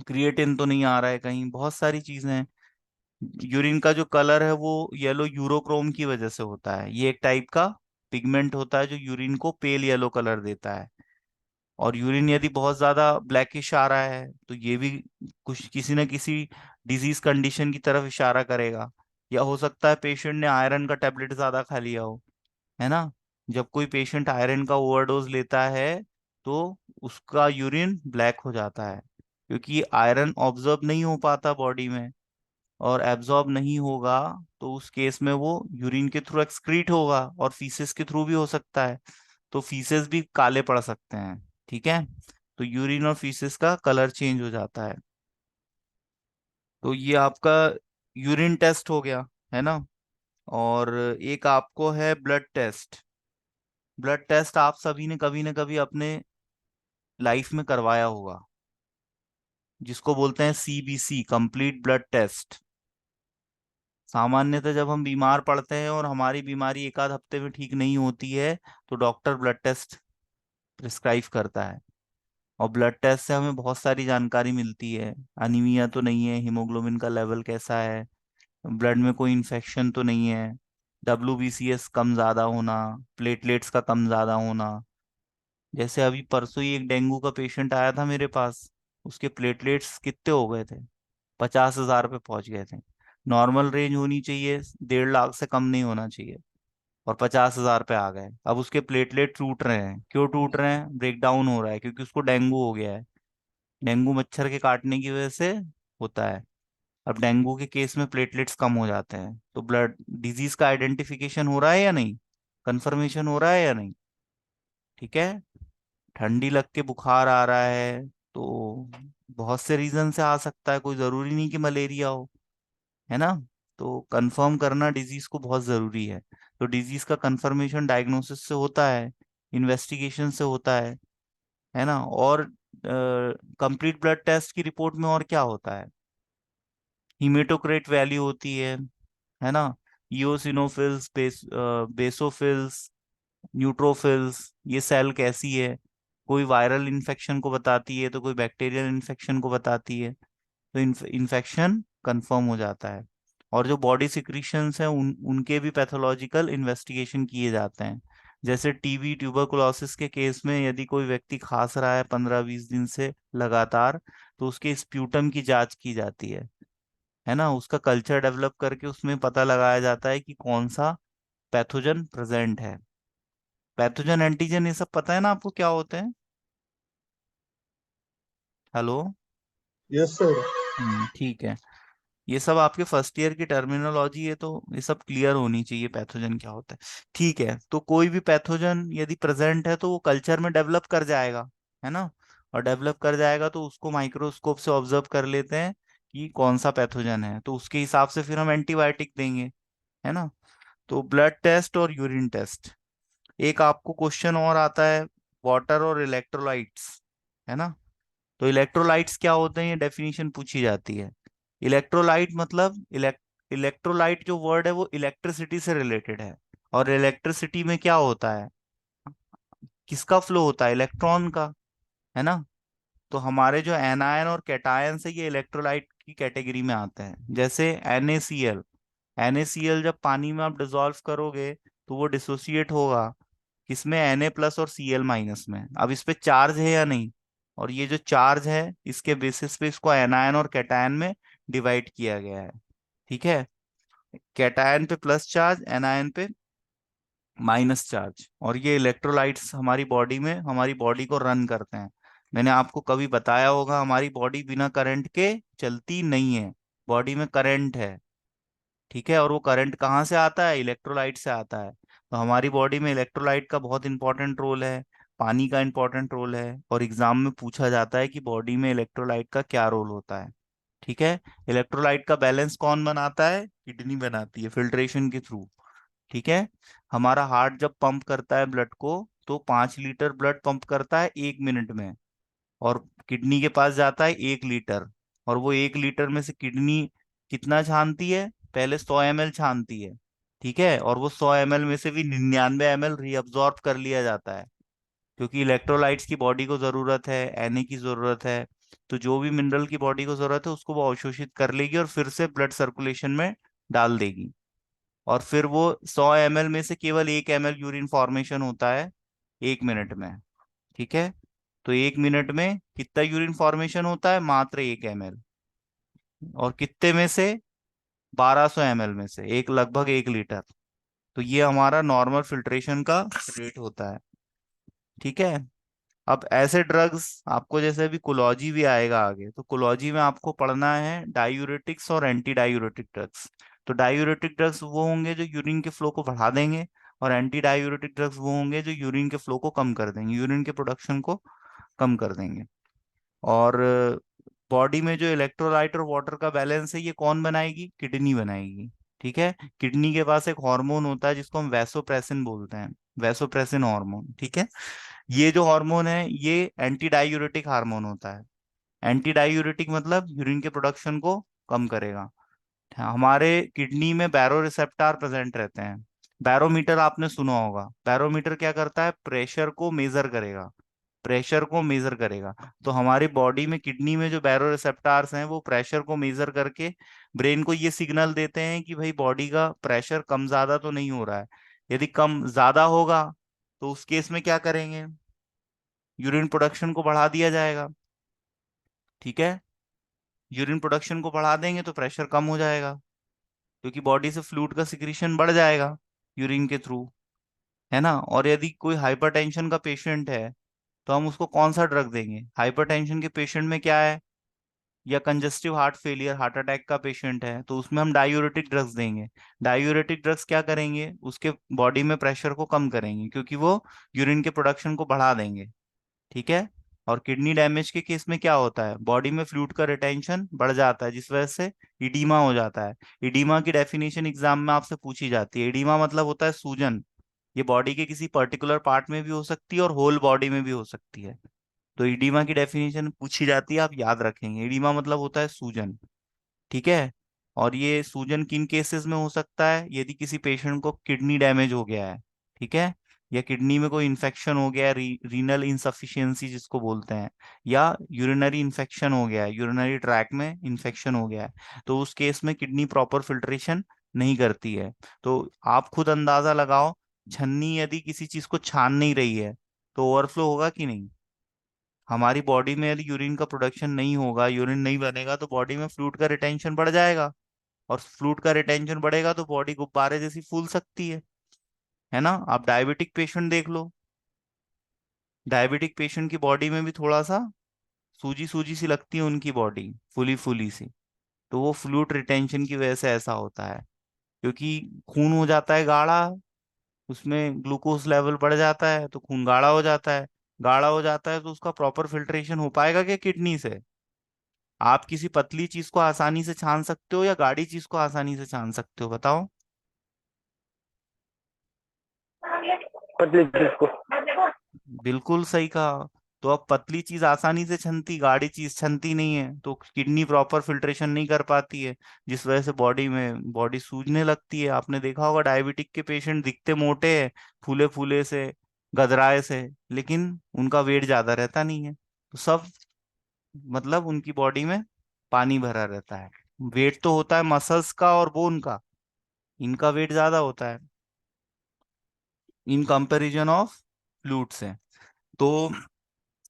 क्रिएटिन तो नहीं आ रहा है कहीं, बहुत सारी चीजें हैं। यूरिन का जो कलर है वो येलो यूरोक्रोम की वजह से होता है। ये एक टाइप का पिगमेंट होता है जो यूरिन को पेल येलो कलर देता है। और यूरिन यदि बहुत ज्यादा ब्लैकिश आ रहा है तो ये भी कुछ किसी न किसी डिजीज कंडीशन की तरफ इशारा करेगा। या हो सकता है पेशेंट ने आयरन का टेबलेट ज्यादा खा लिया हो, है ना। जब कोई पेशेंट आयरन का ओवरडोज लेता है तो उसका यूरिन ब्लैक हो जाता है, क्योंकि आयरन ऑब्जर्व नहीं हो पाता बॉडी में, और एब्जॉर्ब नहीं होगा तो उस केस में वो यूरिन के थ्रू एक्सक्रीट होगा, और फीसेस के थ्रू भी हो सकता है। तो फीसेस भी काले पड़ सकते हैं। ठीक है, तो यूरिन और फीसेस का कलर चेंज हो जाता है। तो ये आपका यूरिन टेस्ट हो गया, है ना। और एक आपको है ब्लड टेस्ट। ब्लड टेस्ट आप सभी ने कभी ना कभी अपने लाइफ में करवाया होगा, जिसको बोलते हैं सीबीसी, कंप्लीट ब्लड टेस्ट। सामान्यतः जब हम बीमार पड़ते हैं और हमारी बीमारी एक आध हफ्ते में ठीक नहीं होती है, तो डॉक्टर ब्लड टेस्ट प्रिस्क्राइब करता है। और ब्लड टेस्ट से हमें बहुत सारी जानकारी मिलती है। अनीमिया तो नहीं है, हीमोग्लोबिन का लेवल कैसा है, ब्लड में कोई इन्फेक्शन तो नहीं है, WBCS कम ज्यादा होना, प्लेटलेट्स का कम ज्यादा होना। जैसे अभी परसों ही एक डेंगू का पेशेंट आया था मेरे पास, उसके प्लेटलेट्स कितने हो गए थे, 50,000 पे पहुंच गए थे। नॉर्मल रेंज होनी चाहिए 1.5 लाख से कम नहीं होना चाहिए, और 50,000 पे आ गए। अब उसके प्लेटलेट टूट रहे हैं, क्यों टूट रहे हैं, ब्रेक डाउन हो रहा है, क्योंकि उसको डेंगू हो गया है। डेंगू मच्छर के काटने की वजह से होता है। अब डेंगू के केस में प्लेटलेट्स कम हो जाते हैं, तो ब्लड डिजीज का आइडेंटिफिकेशन हो रहा है या नहीं, कंफर्मेशन हो रहा है या नहीं। ठीक है, ठंडी लग के बुखार आ रहा है तो बहुत से रीजन से आ सकता है, कोई जरूरी नहीं कि मलेरिया हो, है ना। तो कंफर्म करना डिजीज को बहुत जरूरी है। तो डिजीज का कंफर्मेशन डायग्नोसिस से होता है, इन्वेस्टिगेशन से होता है ना। और कंप्लीट ब्लड टेस्ट की रिपोर्ट में और क्या होता है, हीमेटोक्रेट वैल्यू होती है ना, इओसिनोफिल्स, बेसोफिल्स, न्यूट्रोफिल्स, ये सेल कैसी है, कोई वायरल इन्फेक्शन को बताती है तो कोई बैक्टीरियल इन्फेक्शन को बताती है। तो इन्फेक्शन कंफर्म हो जाता है। और जो बॉडी सिक्रीशंस हैं उनके भी पैथोलॉजिकल इन्वेस्टिगेशन किए जाते हैं। जैसे टीबी, ट्यूबरकुलोसिस के केस में यदि कोई व्यक्ति खांस रहा है 15-20 दिन से लगातार, तो उसके स्प्यूटम की जांच की जाती है ना। उसका कल्चर डेवलप करके उसमें पता लगाया जाता है कि कौन सा पैथोजन प्रेजेंट है। पैथोजन, एंटीजन, ये सब पता है ना आपको क्या होते हैं। हेलो। Yes, sir. ठीक है। ये सब आपके फर्स्ट ईयर की टर्मिनोलॉजी है, तो ये सब क्लियर होनी चाहिए पैथोजन क्या होता है। ठीक है, तो कोई भी पैथोजन यदि प्रेजेंट है तो वो कल्चर में डेवलप कर जाएगा, है ना। और डेवलप कर जाएगा तो उसको माइक्रोस्कोप से ऑब्जर्व कर लेते हैं कि कौन सा पैथोजन है, तो उसके हिसाब से फिर हम एंटीबायोटिक देंगे, है ना। तो ब्लड टेस्ट और यूरिन टेस्ट। एक आपको क्वेश्चन और आता है, वाटर और इलेक्ट्रोलाइट्स, है ना। तो इलेक्ट्रोलाइट्स क्या होते हैं, ये डेफिनेशन पूछी जाती है। इलेक्ट्रोलाइट मतलब इलेक्ट्रोलाइट जो वर्ड है वो इलेक्ट्रिसिटी से रिलेटेड है। और इलेक्ट्रिसिटी में क्या होता है, किसका फ्लो होता है, इलेक्ट्रॉन का, है ना। तो हमारे जो एनायन और कैटायन है ये इलेक्ट्रोलाइट की कैटेगरी में आते हैं। जैसे NaCl, NaCl जब पानी में आप डिसॉल्व करोगे तो वो डिसोसिएट होगा किसमें, Na+ और Cl- में। अब इस पे चार्ज है या नहीं, और ये जो चार्ज है इसके बेसिस पे इसको एनायन और कैटायन में डिवाइड किया गया है। ठीक है, कैटायन पे प्लस चार्ज, एनायन पे माइनस चार्ज। और ये इलेक्ट्रोलाइट्स हमारी बॉडी में हमारी बॉडी को रन करते हैं। मैंने आपको कभी बताया होगा, हमारी बॉडी बिना करंट के चलती नहीं है, बॉडी में करंट है। ठीक है, और वो करंट कहाँ से आता है? इलेक्ट्रोलाइट से आता है। तो हमारी बॉडी में इलेक्ट्रोलाइट का बहुत इंपॉर्टेंट रोल है, पानी का इंपॉर्टेंट रोल है, और एग्जाम में पूछा जाता है कि बॉडी में इलेक्ट्रोलाइट का क्या रोल होता है। ठीक है, इलेक्ट्रोलाइट का बैलेंस कौन बनाता है? किडनी बनाती है फिल्ट्रेशन के थ्रू। ठीक है, हमारा हार्ट जब पंप करता है ब्लड को, तो 5 लीटर ब्लड पंप करता है 1 मिनट में, और किडनी के पास जाता है 1 लीटर। और वो 1 लीटर में से किडनी कितना छानती है? पहले 100 ml छानती है। ठीक है, और वो 100 ml में से भी 99 ml रीअब्जॉर्ब कर लिया जाता है, क्योंकि इलेक्ट्रोलाइट्स की बॉडी को जरूरत है, Na की जरूरत है। तो जो भी मिनरल की बॉडी को जरूरत है उसको वो अवशोषित कर लेगी और फिर से ब्लड सर्कुलेशन में डाल देगी। और फिर वो 100 ml में से केवल 1 ml यूरिन फॉर्मेशन होता है 1 मिनट में। ठीक है, तो 1 मिनट में कितना यूरिन फॉर्मेशन होता है? मात्र 1 ml। और कितने में से? 1200 ml में से, एक लगभग 1 लीटर। तो ये हमारा नॉर्मल फिल्ट्रेशन का रेट होता है। ठीक है, अब ऐसे ड्रग्स आपको, जैसे अभी कोलॉजी भी आएगा आगे, तो कोलॉजी में आपको पढ़ना है डायूरेटिक्स और एंटी डायूरेटिक ड्रग्स। तो डायूरेटिक ड्रग्स वो होंगे जो यूरिन के फ्लो को बढ़ा देंगे, और एंटी डायूरेटिक ड्रग्स वो होंगे जो यूरिन के फ्लो को कम कर देंगे, यूरिन के प्रोडक्शन को कम कर देंगे। और बॉडी में जो इलेक्ट्रोलाइट और वाटर का बैलेंस है, ये कौन बनाएगी? किडनी बनाएगी। ठीक है, किडनी के पास एक हार्मोन होता है जिसको हम वैसोप्रेसिन बोलते हैं, वैसोप्रेसिन हार्मोन। ठीक है, ये जो हार्मोन है ये एंटी डायूरेटिक हार्मोन होता है। एंटी डायूरेटिक मतलब यूरिन के प्रोडक्शन को कम करेगा। हमारे किडनी में बैरो रिसेप्टर प्रेजेंट रहते हैं। बैरोमीटर आपने सुना होगा, बैरोमीटर क्या करता है? प्रेशर को मेजर करेगा, प्रेशर को मेजर करेगा। तो हमारी बॉडी में किडनी में जो बैरो रिसेप्टार्स हैं वो प्रेशर को मेजर करके ब्रेन को ये सिग्नल देते हैं कि भाई बॉडी का प्रेशर कम ज्यादा तो नहीं हो रहा है। यदि कम ज्यादा होगा तो उस केस में क्या करेंगे? यूरिन प्रोडक्शन को बढ़ा दिया जाएगा। ठीक है, यूरिन प्रोडक्शन को बढ़ा देंगे तो प्रेशर कम हो जाएगा, क्योंकि बॉडी से फ्लूइड का सिक्रीशन बढ़ जाएगा यूरिन के थ्रू, है ना। और यदि कोई हाइपरटेंशन का पेशेंट है तो हम उसको कौन सा ड्रग देंगे? हाइपरटेंशन के पेशेंट में क्या है? या congestive heart failure, heart attack का पेशेंट है तो उसमें हम डायूरेटिक ड्रग्स देंगे। डायूरेटिक ड्रग्स क्या करेंगे? उसके बॉडी में प्रेशर को कम करेंगे, क्योंकि वो यूरिन के प्रोडक्शन को बढ़ा देंगे। ठीक है, और किडनी डैमेज के केस में क्या होता है? बॉडी में फ्लूइड का रिटेंशन बढ़ जाता है, जिस वजह से इडीमा हो जाता है। इडीमा की डेफिनेशन एग्जाम में आपसे पूछी जाती है। इडीमा मतलब होता है सूजन। ये बॉडी के किसी पर्टिकुलर पार्ट में भी हो सकती है और होल बॉडी में भी हो सकती है। तो इडीमा की डेफिनेशन पूछी जाती है, आप याद रखेंगे। इडीमा मतलब होता है सूजन। ठीक है, और ये सूजन किन केसेस में हो सकता है? यदि किसी पेशेंट को किडनी डैमेज हो गया है, ठीक है, या किडनी में कोई इन्फेक्शन हो गया है, रीनल इंसफिशियंसी जिसको बोलते हैं, या यूरिनरी इन्फेक्शन हो गया है, यूरिनरी ट्रैक में इन्फेक्शन हो गया है, तो उस केस में किडनी प्रॉपर फिल्ट्रेशन नहीं करती है। तो आप खुद अंदाजा लगाओ, छन्नी यदि किसी चीज को छान नहीं रही है तो ओवरफ्लो होगा कि नहीं? हमारी बॉडी में यदि यूरिन का प्रोडक्शन नहीं होगा, यूरिन नहीं बनेगा, तो बॉडी में फ्लूइड का रिटेंशन बढ़ जाएगा, और फ्लूइड का रिटेंशन बढ़ेगा तो बॉडी गुब्बारे जैसी फूल सकती है ना। आप डायबिटिक पेशेंट देख लो, डायबिटिक पेशेंट की बॉडी में भी थोड़ा सा सूजी सूजी सी लगती है, उनकी बॉडी फुली फुली सी। तो वो फ्लूइड रिटेंशन की वजह से ऐसा होता है, क्योंकि खून हो जाता है गाढ़ा, उसमें ग्लूकोज लेवल बढ़ जाता है तो खून गाढ़ा हो जाता है। गाढ़ा हो जाता है तो उसका प्रॉपर फिल्ट्रेशन हो पाएगा क्या किडनी से? आप किसी पतली चीज को आसानी से छान सकते हो या गाढ़ी चीज को आसानी से छान सकते हो? बताओ। पतली चीज को। बिल्कुल सही कहा। तो अब पतली चीज आसानी से छनती, गाढ़ी चीज छनती नहीं है, तो किडनी प्रॉपर फिल्ट्रेशन नहीं कर पाती है, जिस वजह से बॉडी सूजने लगती है। आपने देखा होगा डायबिटिक के पेशेंट दिखते मोटे हैं, फूले फूले से, गदराए से, लेकिन उनका वेट ज्यादा रहता नहीं है। तो सब मतलब उनकी बॉडी में पानी भरा रहता है। वेट तो होता है मसल्स का और बोन का, इनका वेट ज्यादा होता है इन कंपैरिजन ऑफ फ्लूइड से। तो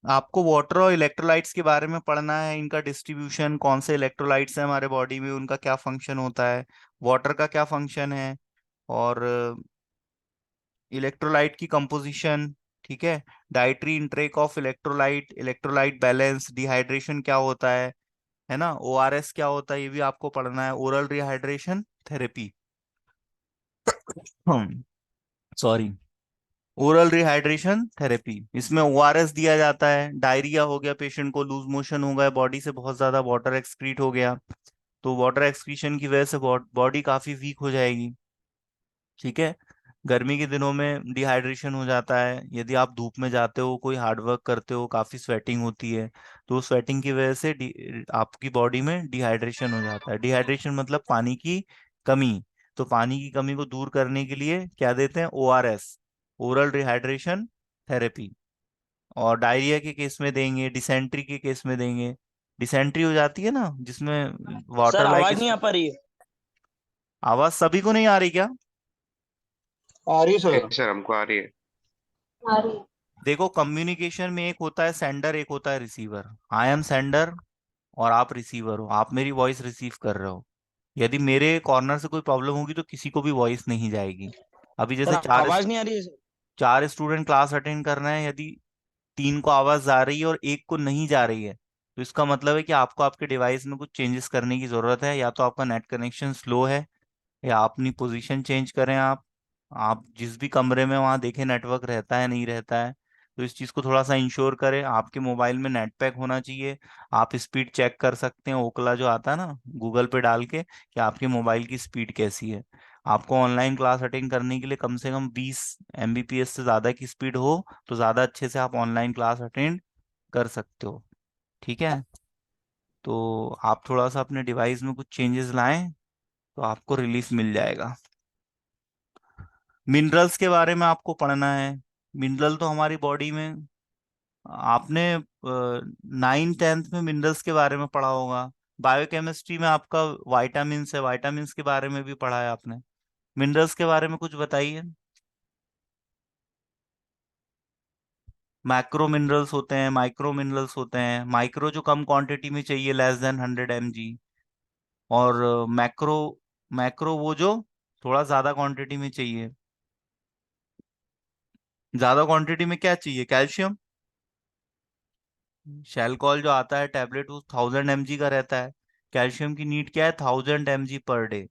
आपको वाटर और इलेक्ट्रोलाइट्स के बारे में पढ़ना है, इनका डिस्ट्रीब्यूशन, कौन से इलेक्ट्रोलाइट्स हैं हमारे बॉडी में, उनका क्या फंक्शन होता है, वाटर का क्या फंक्शन है, और इलेक्ट्रोलाइट की कंपोजिशन। ठीक है। Dietary intake of electrolyte, electrolyte balance, dehydration क्या होता है ना, ओआरएस क्या होता है, ये भी आपको पढ़ना है। Oral rehydration therapy, sorry, oral rehydration therapy, इसमें ओआरएस दिया जाता है। डायरिया हो गया, पेशेंट को लूज मोशन हो गया, बॉडी से बहुत ज्यादा वाटर एक्सक्रीट हो गया, तो वाटर एक्सक्रीशन की वजह से बॉडी काफी वीक हो जाएगी। ठीक है। गर्मी के दिनों में डिहाइड्रेशन हो जाता है, यदि आप धूप में जाते हो, कोई हार्ड वर्क करते हो, काफी स्वेटिंग होती है, तो स्वेटिंग की वजह से आपकी बॉडी में डिहाइड्रेशन हो जाता है। डिहाइड्रेशन मतलब पानी की कमी। तो पानी की कमी को दूर करने के लिए क्या देते हैं, ओआरएस, ओरल रिहाइड्रेशन थेरेपी। और डायरिया के केस में देंगे, डिसेंट्री के केस में देंगे। डिसेंट्री हो जाती है ना जिसमें सर वाटर लाइक, आवाज नहीं आ पा रही है। आवाज सभी को नहीं आ रही क्या? आ रही सर। सर हमको आ रही है। आ रही है। देखो, कम्युनिकेशन में एक होता है सेंडर, एक होता है रिसीवर। आई एम सेंडर और आप रिसीवर हो, आप मेरी वॉइस रिसीव कर रहे हो। यदि मेरे कॉर्नर से कोई प्रॉब्लम होगी तो किसी को भी वॉइस नहीं जाएगी। अभी सर जैसे चार आवाज नहीं आ रही है सर। चार स्टूडेंट क्लास अटेंड कर रहे हैं, यदि तीन को आवाज जा रही है और एक को नहीं जा रही है, तो इसका मतलब है कि आपको आपके डिवाइस में कुछ चेंजेस करने की जरूरत है। या तो आपका नेट कनेक्शन स्लो है, या आप अपनी पोजीशन चेंज करें। आप जिस भी कमरे में, वहां देखें नेटवर्क रहता है नहीं रहता है, तो इस चीज़ को थोड़ा सा इंश्योर करें। आपके मोबाइल में नेट पैक होना चाहिए। आप स्पीड चेक कर सकते हैं, ओकला जो आता है ना, गूगल पे डाल के कि आपके मोबाइल की स्पीड कैसी है। आपको ऑनलाइन क्लास अटेंड करने के लिए कम से कम 20 Mbps से ज़्यादा की स्पीड हो, तो ज़्यादा अच्छे से आप ऑनलाइन क्लास अटेंड कर सकते हो। ठीक है। तो आप थोड़ा सा अपने डिवाइस में कुछ चेंजेस लाएं, तो आपको रिलीफ मिल जाएगा। मिनरल्स के बारे में आपको पढ़ना है। मिनरल तो हमारी बॉडी में, आपने 9th 10th में मिनरल्स के बारे में पढ़ा होगा। बायोकेमिस्ट्री में आपका वाइटामिन्स है, वाइटामिन्स के बारे में भी पढ़ा है आपने। मिनरल्स के बारे में कुछ बताइए। मैक्रो मिनरल्स होते हैं, माइक्रो मिनरल्स होते हैं। माइक्रो जो कम क्वांटिटी में चाहिए, <100 mg। और मैक्रो, मैक्रो वो जो थोड़ा ज्यादा क्वांटिटी में चाहिए। ज्यादा क्वांटिटी में क्या चाहिए, कैल्शियम। शैलकॉल जो आता है टैबलेट, वो 1000 mg का रहता है। कैल्शियम की नीड क्या है, 1000 mg पर डे।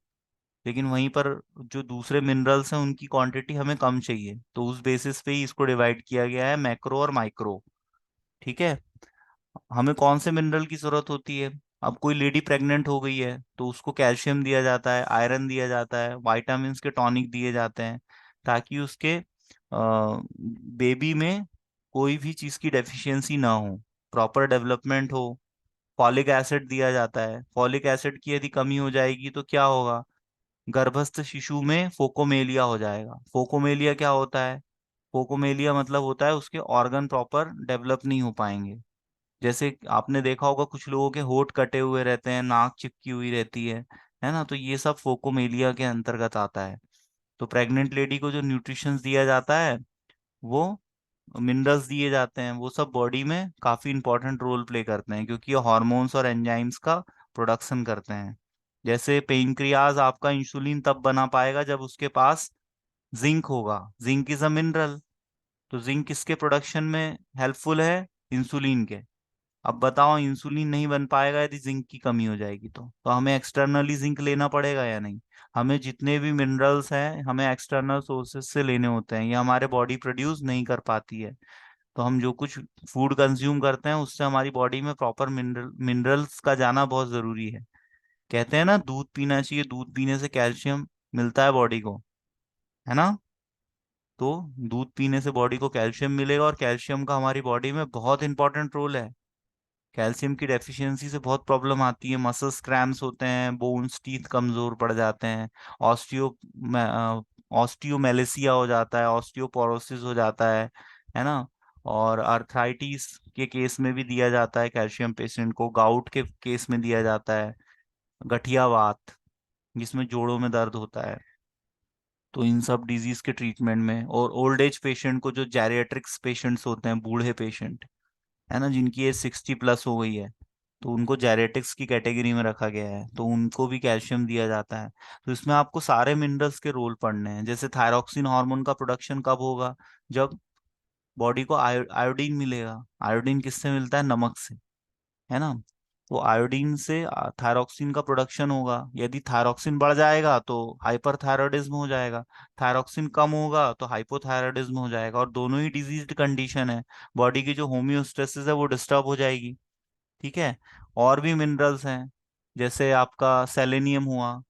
लेकिन वहीं पर जो दूसरे मिनरल्स हैं उनकी क्वांटिटी हमें कम चाहिए, तो उस बेसिस पे ही इसको डिवाइड किया गया है, मैक्रो और माइक्रो। ठीक है। हमें कौन से मिनरल की जरूरत होती है, अब कोई लेडी प्रेग्नेंट हो गई है तो उसको कैल्शियम दिया जाता है, आयरन दिया जाता है, वाइटामिन के टॉनिक दिए जाते हैं, ताकि उसके बेबी में कोई भी चीज की डेफिशिएंसी ना हो, प्रॉपर डेवलपमेंट हो। फॉलिक एसिड दिया जाता है। फॉलिक एसिड की यदि कमी हो जाएगी तो क्या होगा, गर्भस्थ शिशु में फोकोमेलिया हो जाएगा। फोकोमेलिया क्या होता है, फोकोमेलिया मतलब होता है उसके ऑर्गन प्रॉपर डेवलप नहीं हो पाएंगे। जैसे आपने देखा होगा कुछ लोगों के होंठ कटे हुए रहते हैं, नाक चिपकी हुई रहती है ना, तो ये सब फोकोमेलिया के अंतर्गत आता है। तो प्रेग्नेंट लेडी को जो न्यूट्रिशन दिया जाता है, वो मिनरल्स दिए जाते हैं, वो सब बॉडी में काफी इंपॉर्टेंट रोल प्ले करते हैं, क्योंकि ये हॉर्मोन्स और एंजाइम्स का प्रोडक्शन करते हैं। जैसे पेनक्रियाज आपका इंसुलिन तब बना पाएगा जब उसके पास जिंक होगा। Zinc is a mineral. तो जिंक किसके प्रोडक्शन में हेल्पफुल है, इंसुलिन के। अब बताओ, इंसुलिन नहीं बन पाएगा यदि जिंक की कमी हो जाएगी, तो हमें एक्सटर्नली जिंक लेना पड़ेगा या नहीं। हमें जितने भी मिनरल्स हैं हमें एक्सटर्नल सोर्सेज से लेने होते हैं, ये हमारे बॉडी प्रोड्यूस नहीं कर पाती है। तो हम जो कुछ फूड कंज्यूम करते हैं उससे हमारी बॉडी में प्रॉपर मिनरल्स का जाना बहुत जरूरी है। कहते हैं ना, दूध पीना चाहिए, दूध पीने से कैल्शियम मिलता है बॉडी को, है ना। तो दूध पीने से बॉडी को कैल्शियम मिलेगा, और कैल्शियम का हमारी बॉडी में बहुत इंपॉर्टेंट रोल है। कैल्शियम की डेफिशिएंसी से बहुत प्रॉब्लम आती है, मसल्स क्रैम्स होते हैं, बोन्स टीथ कमजोर पड़ जाते हैं, ऑस्टियो ऑस्टियोमेलेसिया हो जाता है, ऑस्टियोपोरोसिस हो जाता है ना। और आर्थराइटिस के केस में भी दिया जाता है कैल्शियम पेशेंट को, गाउट के केस में दिया जाता है, गठियावात जिसमें जोड़ों में दर्द होता है, तो इन सब डिजीज के ट्रीटमेंट में। और ओल्ड एज पेशेंट को, जो जैरिएट्रिक्स पेशेंट्स होते हैं, बूढ़े पेशेंट है ना, जिनकी एज 60+ हो गई है, तो उनको जेरेटिक्स की कैटेगरी में रखा गया है, तो उनको भी कैल्शियम दिया जाता है। तो इसमें आपको सारे मिनरल्स के रोल पढ़ने हैं। जैसे थायरॉक्सिन हार्मोन का प्रोडक्शन कब होगा, जब बॉडी को आयोडीन मिलेगा। आयोडीन किससे मिलता है? नमक से, है ना। तो आयोडीन से थायरॉक्सिन का प्रोडक्शन होगा। यदि थायरॉक्सिन बढ़ जाएगा तो हाइपरथायरॉयडिज्म हो जाएगा, थायरॉक्सिन कम होगा तो हाइपोथायरॉयडिज्म हो जाएगा, और दोनों ही डिजीज्ड कंडीशन है। बॉडी की जो होम्योस्टेसिस है वो डिस्टर्ब हो जाएगी। ठीक है। और भी मिनरल्स हैं, जैसे आपका सेलेनियम हुआ।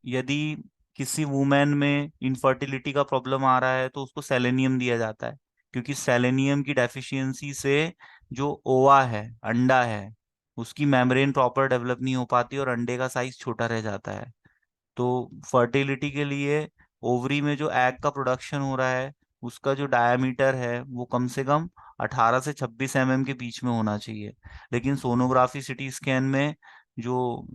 यदि किसी वुमेन में इनफर्टिलिटी का प्रॉब्लम आ रहा है तो उसको सेलेनियम दिया जाता है, क्योंकि सेलेनियम की डेफिशिएंसी से जो ओवा है, अंडा है, उसकी मेम्ब्रेन प्रॉपर डेवलप नहीं हो पाती और अंडे का साइज छोटा रह जाता है। तो फर्टिलिटी के लिए ओवरी में जो एग का प्रोडक्शन हो रहा है उसका जो डायमीटर है वो कम से कम 18 से 26 mm के बीच में होना चाहिए। लेकिन सोनोग्राफी सिटी स्कैन में जो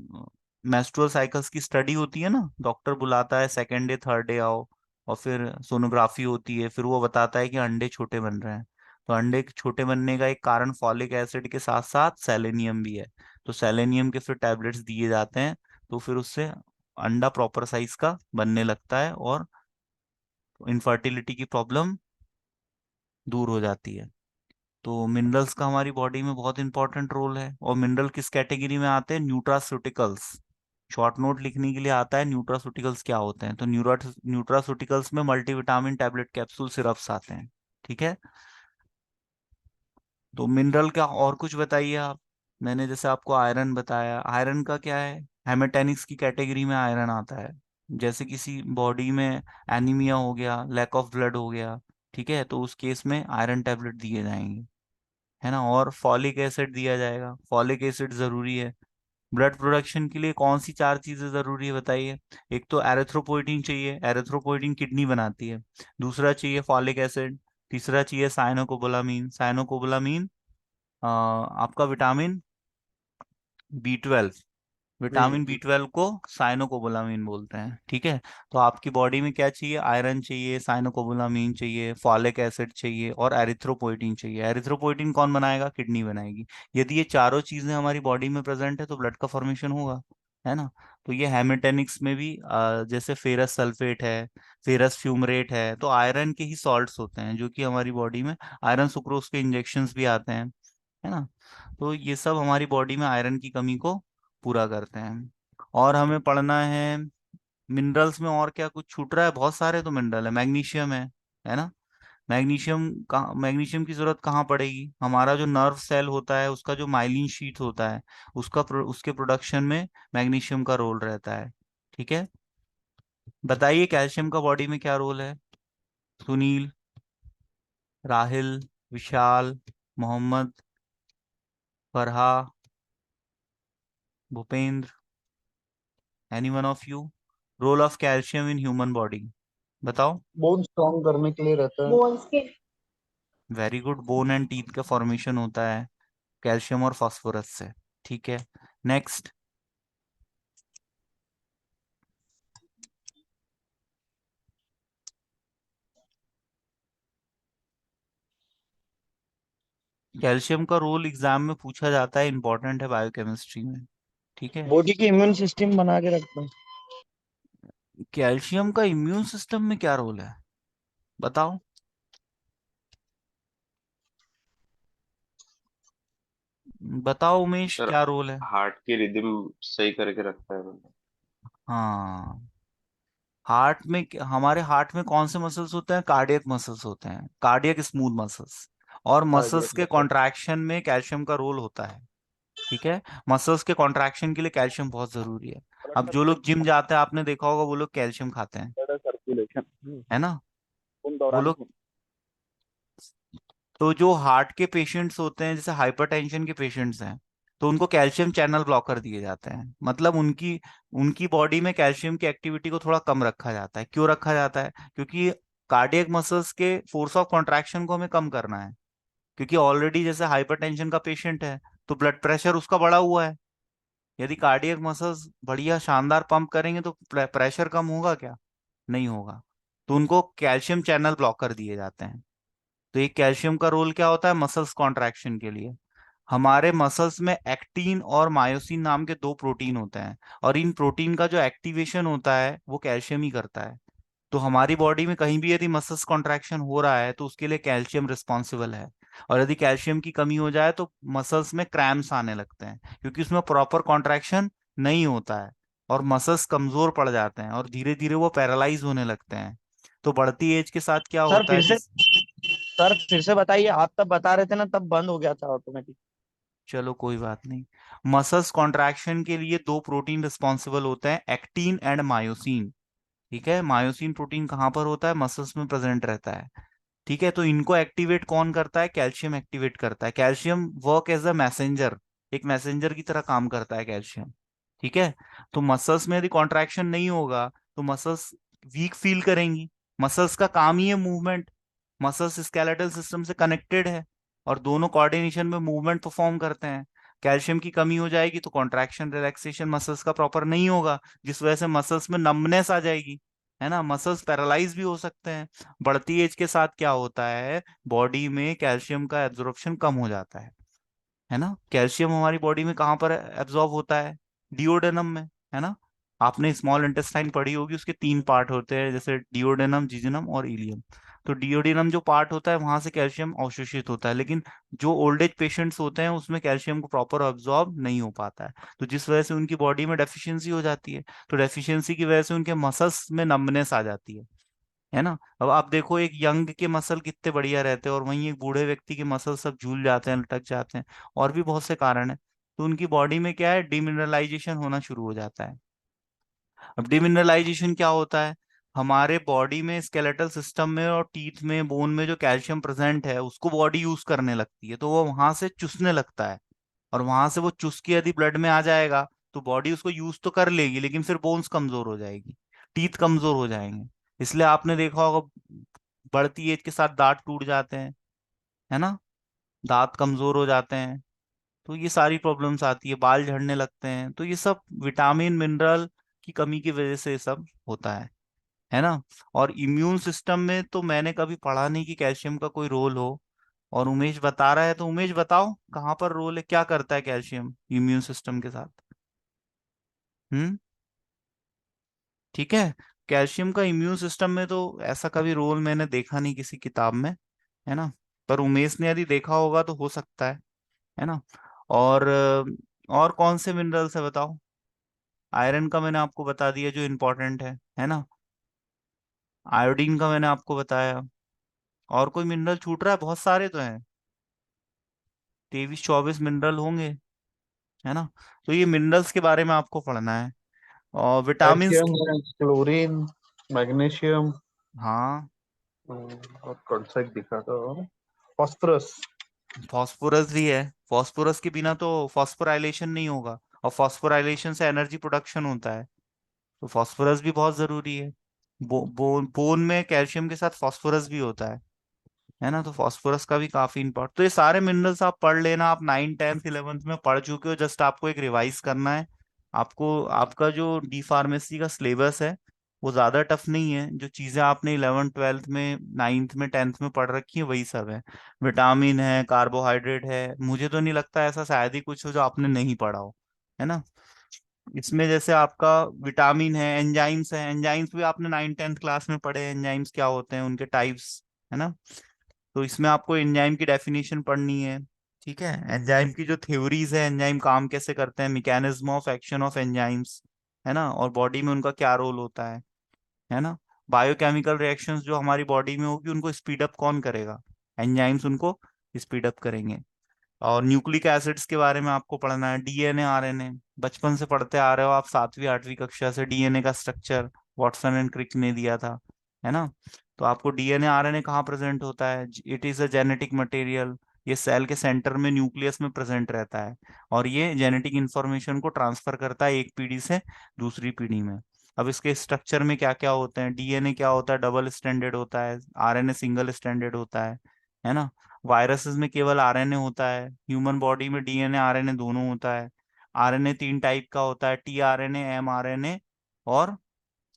मेंस्ट्रुअल साइकिल्स की स्टडी होती है ना, डॉक्टर बुलाता है सेकेंड डे थर्ड डे आओ, और फिर सोनोग्राफी होती है, फिर वो बताता है कि अंडे छोटे बन रहे हैं। तो अंडे छोटे बनने का एक कारण फॉलिक एसिड के साथ साथ सेलेनियम भी है। तो सेलेनियम के फिर टैबलेट्स दिए जाते हैं, तो फिर उससे अंडा प्रॉपर साइज का बनने लगता है और इनफर्टिलिटी की प्रॉब्लम दूर हो जाती है। तो मिनरल्स का हमारी बॉडी में बहुत इंपॉर्टेंट रोल है। और मिनरल किस कैटेगरी में आते हैं? न्यूट्रास्यूटिकल्स। शॉर्ट नोट लिखने के लिए आता है न्यूट्रास्यूटिकल्स क्या होते हैं, तो न्यूट्रास्यूटिकल्स में मल्टीविटामिन टैबलेट कैप्सूल सिरप्स आते हैं। ठीक है। तो मिनरल का और कुछ बताइए आप। मैंने जैसे आपको आयरन बताया, आयरन का क्या है? हेमेटेनिक्स की कैटेगरी में आयरन आता है। जैसे किसी बॉडी में एनीमिया हो गया, लैक ऑफ ब्लड हो गया, ठीक है, तो उस केस में आयरन टैबलेट दिए जाएंगे, है ना। और फॉलिक एसिड दिया जाएगा, फॉलिक एसिड जरूरी है। ब्लड प्रोडक्शन के लिए कौन सी चार चीजें जरूरी है बताइए? एक तो एरिथ्रोपोइटिन चाहिए, एरिथ्रोपोइटिन किडनी बनाती है। दूसरा चाहिए फॉलिक एसिड। तीसरा चाहिए साइनोकोबालामीन। साइनोकोबालामीन आपका विटामिन B12। विटामिन B12 को साइनोकोबालामीन बोलते हैं। ठीक है। तो आपकी बॉडी में क्या चाहिए? आयरन चाहिए, साइनोकोबालामीन चाहिए, फॉलिक एसिड चाहिए और एरिथ्रोपोइटिन चाहिए। एरिथ्रोपोइटिन कौन बनाएगा? किडनी बनाएगी। यदि ये चारों चीजें हमारी बॉडी में प्रेजेंट है तो ब्लड का फॉर्मेशन होगा, है ना। तो ये हेमेटेनिक्स में भी जैसे फेरस सल्फेट है, फेरस फ्यूमरेट है, तो आयरन के ही सॉल्ट्स होते हैं जो कि हमारी बॉडी में, आयरन सुक्रोज के इंजेक्शंस भी आते हैं, है ना। तो ये सब हमारी बॉडी में आयरन की कमी को पूरा करते हैं। और हमें पढ़ना है मिनरल्स में और क्या कुछ छूट रहा है? बहुत सारे तो मिनरल है। मैग्नीशियम है ना। मैग्नीशियम की जरूरत कहाँ पड़ेगी? हमारा जो नर्व सेल होता है उसका जो माइलिन शीट होता है उसके प्रोडक्शन में मैग्नीशियम का रोल रहता है। ठीक है। बताइए कैल्शियम का बॉडी में क्या रोल है? Sunil, Rahil, Vishal, Mohammed, Farha, Bhupendra, any one of you. Role of calcium in human body बताओ। बोन स्ट्रॉन्ग करने के लिए रहता है। बोन्स के very good. Bone and teeth का फॉर्मेशन होता है कैल्शियम और फास्फोरस से। ठीक है। नेक्स्ट। कैल्शियम का रोल एग्जाम में पूछा जाता है, इंपॉर्टेंट है बायोकेमिस्ट्री में। ठीक है। बॉडी की इम्यून सिस्टम बना के रखता है। कैल्शियम का इम्यून सिस्टम में क्या रोल है बताओ। बताओ उमेश, सर क्या रोल है? हार्ट की रिदम सही करके रखता है मतलब। हाँ। हमारे हार्ट में कौन से मसल्स होते हैं? कार्डियक मसल्स होते हैं, कार्डियक स्मूथ मसल्स। और मसल्स कार्डियक के मसल। कॉन्ट्रैक्शन में कैल्शियम का रोल होता है। ठीक है। मसल्स के कॉन्ट्रैक्शन के लिए कैल्शियम बहुत जरूरी है। अब जो लोग जिम जाते हैं आपने देखा होगा वो लोग कैल्शियम खाते हैं, सर्कुलेशन है ना। उन वो दौरान लोग, तो जो हार्ट के पेशेंट्स होते हैं, जैसे हाइपरटेंशन के पेशेंट्स हैं, तो उनको कैल्शियम चैनल ब्लॉकर दिए जाते हैं। मतलब उनकी उनकी बॉडी में कैल्शियम की एक्टिविटी को थोड़ा कम रखा जाता है। क्यों रखा जाता है? क्योंकि कार्डियक मसल्स के फोर्स ऑफ कॉन्ट्रैक्शन को हमें कम करना है। क्योंकि ऑलरेडी जैसे हाइपरटेंशन का पेशेंट है तो ब्लड प्रेशर उसका बढ़ा हुआ है। यदि कार्डियक मसल्स बढ़िया शानदार पंप करेंगे तो प्रेशर कम होगा क्या? नहीं होगा। तो उनको कैल्शियम चैनल ब्लॉकर दिए जाते हैं। तो ये कैल्शियम का रोल क्या होता है मसल्स कॉन्ट्रैक्शन के लिए? हमारे मसल्स में एक्टिन और मायोसिन नाम के दो प्रोटीन होते हैं, और इन प्रोटीन का जो एक्टिवेशन होता है वो कैल्शियम ही करता है। तो हमारी बॉडी में कहीं भी यदि मसल्स कॉन्ट्रैक्शन हो रहा है तो उसके लिए कैल्शियम रिस्पॉन्सिबल है। और यदि कैल्शियम की कमी हो जाए तो मसल्स में क्रैम्स आने लगते हैं, क्योंकि उसमें प्रॉपर कॉन्ट्रैक्शन नहीं होता है और मसल्स कमजोर पड़ जाते हैं और धीरे धीरे वो पैरालाइज होने लगते हैं। तो बढ़ती एज के साथ क्या सर होता है फिर से जिस सर फिर से बताइए, आप तब बता रहे थे ना, तब बंद हो गया था ऑटोमेटिक। चलो कोई बात नहीं। मसल्स कॉन्ट्रैक्शन के लिए दो प्रोटीन रिस्पॉन्सिबल होते हैं, एक्टिन एंड मायोसिन। ठीक है, मायोसिन प्रोटीन कहाँ पर होता है? मसल्स में प्रेजेंट रहता है। ठीक है, तो इनको एक्टिवेट कौन करता है? कैल्शियम एक्टिवेट करता है। Calcium work as a messenger, एक मैसेंजर की तरह काम करता है कैल्शियम। ठीक है, तो मसल्स में यदि कॉन्ट्रैक्शन नहीं होगा तो मसल्स वीक फील करेंगी। मसल्स का काम ही है मूवमेंट, मसल्स स्केलेटल सिस्टम से कनेक्टेड है और दोनों कोऑर्डिनेशन में मूवमेंट परफॉर्म करते हैं। कैल्शियम की कमी हो जाएगी तो कॉन्ट्रैक्शन रिलैक्सेशन मसल्स का प्रॉपर नहीं होगा, जिस वजह से मसल्स में नमनेस आ जाएगी, है ना, मसल्स पैरालाइज भी हो सकते हैं। बढ़ती एज के साथ क्या होता है, बॉडी में कैल्शियम का एब्जॉर्प्शन कम हो जाता है ना। कैल्शियम हमारी बॉडी में कहाँ पर एब्जॉर्ब होता है? डिओडेनम में, है ना। आपने स्मॉल इंटेस्टाइन पढ़ी होगी, उसके तीन पार्ट होते हैं, जैसे डिओडेनम, जिजिनम और इलियम। तो डिओडेनम जो पार्ट होता है वहां से कैल्शियम अवशोषित होता है, लेकिन जो ओल्ड एज पेशेंट्स होते हैं उसमें कैल्शियम को प्रॉपर अब्जॉर्ब नहीं हो पाता है, तो जिस वजह से उनकी बॉडी में डेफिशिएंसी हो जाती है। तो डेफिशिएंसी की वजह से उनके मसल्स में नंबनेस आ जाती है ना। अब आप देखो, एक यंग के मसल कितने बढ़िया रहते हैं और वहीं एक बूढ़े व्यक्ति के मसल सब झूल जाते हैं, लटक जाते हैं, और भी बहुत से कारण है। तो उनकी बॉडी में क्या है, डिमिनरलाइजेशन होना शुरू हो जाता है। अब डिमिनरलाइजेशन क्या होता है? हमारे बॉडी में स्केलेटल सिस्टम में और टीथ में, बोन में जो कैल्शियम प्रेजेंट है उसको बॉडी यूज करने लगती है, तो वो वहां से चूसने लगता है। और वहां से वो चुस के यदि ब्लड में आ जाएगा तो बॉडी उसको यूज तो कर लेगी, लेकिन फिर बोन्स कमजोर हो जाएगी, टीथ कमजोर हो जाएंगे। इसलिए आपने देखा होगा बढ़ती एज के साथ दांत टूट जाते हैं, है ना, दांत कमजोर हो जाते हैं। तो ये सारी प्रॉब्लम्स आती है, बाल झड़ने लगते हैं, तो ये सब विटामिन मिनरल की कमी की वजह से ये सब होता है ना। और इम्यून सिस्टम में तो मैंने कभी पढ़ा नहीं कि कैल्शियम का कोई रोल हो, और उमेश बता रहा है, तो उमेश बताओ कहाँ पर रोल है, क्या करता है कैल्शियम इम्यून सिस्टम के साथ? हम्म। ठीक है, कैल्शियम का इम्यून सिस्टम में तो ऐसा कभी रोल मैंने देखा नहीं किसी किताब में, है ना। पर उमेश ने यदि देखा होगा तो हो सकता है ना। और और कौन से मिनरल्स है बताओ? आयरन का मैंने आपको बता दिया जो इम्पोर्टेंट है ना। आयोडीन का मैंने आपको बताया। और कोई मिनरल छूट रहा है? बहुत सारे तो हैं, 23-24 मिनरल होंगे, है ना। तो ये मिनरल्स के बारे में आपको पढ़ना है। और विटामिन। कैल्शियम है, क्लोरीन, मैग्नीशियम, हाँ, और कौन सा एक दिखा था, फास्फोरस। फॉस्फोरस भी है। फॉस्फोरस के बिना तो फॉस्फोराइलेशन नहीं होगा, और फॉस्फोराइलेशन से एनर्जी प्रोडक्शन होता है, तो फॉस्फोरस भी बहुत जरूरी है। बोन में कैल्शियम के साथ फॉस्फोरस भी होता है ना, तो फॉस्फोरस का भी काफी इंपॉर्टेंट। तो ये सारे मिनरल्स आप पढ़ लेना, आप 9th 10th 11th में पढ़ चुके हो, जस्ट आपको एक रिवाइज करना है। आपको आपका जो डी फार्मेसी का सिलेबस है वो ज्यादा टफ नहीं है, जो चीजें आपने 11th 12th में, 9th में 10th में पढ़ रखी है वही सब है। विटामिन है, कार्बोहाइड्रेट है, मुझे तो नहीं लगता ऐसा शायद ही कुछ हो जो आपने नहीं पढ़ा हो, है ना। इसमें जैसे आपका विटामिन है, एंजाइम्स है, एंजाइम्स भी आपने 9th 10th क्लास में पढ़े, एंजाइम्स क्या होते हैं, उनके टाइप्स, है ना। तो इसमें आपको एंजाइम की डेफिनेशन पढ़नी है। ठीक है, एंजाइम की जो थ्योरीज है, एंजाइम काम कैसे करते हैं, mechanism of action of enzymes, है ना, और बॉडी में उनका क्या रोल होता है ना। बायोकेमिकल रिएक्शंस जो हमारी बॉडी में होगी उनको स्पीड अप कौन करेगा? एंजाइम्स उनको स्पीड अप करेंगे। और न्यूक्लिक एसिड्स के बारे में आपको पढ़ना है, डीएनए आरएनए, बचपन से पढ़ते आ रहे हो आप, 7वीं 8वीं कक्षा से डीएनए का स्ट्रक्चर वॉटसन एंड क्रिक ने दिया था, है ना। तो आपको डीएनए आरएनए कहाँ प्रेजेंट होता है? It is a genetic material. ये सेल के सेंटर में न्यूक्लियस में प्रेजेंट रहता है, और ये जेनेटिक इंफॉर्मेशन को ट्रांसफर करता है एक पीढ़ी से दूसरी पीढ़ी में। अब इसके स्ट्रक्चर में क्या क्या होते हैं? डीएनए क्या होता है? डबल स्टैंडर्ड होता है, आरएनए सिंगल स्टैंडर्ड होता है ना। वायरसेस में केवल आरएनए होता है, ह्यूमन बॉडी में डीएनए आरएनए दोनों होता है। आरएनए 3 टाइप का होता है, टीआरएनए, एमआरएनए और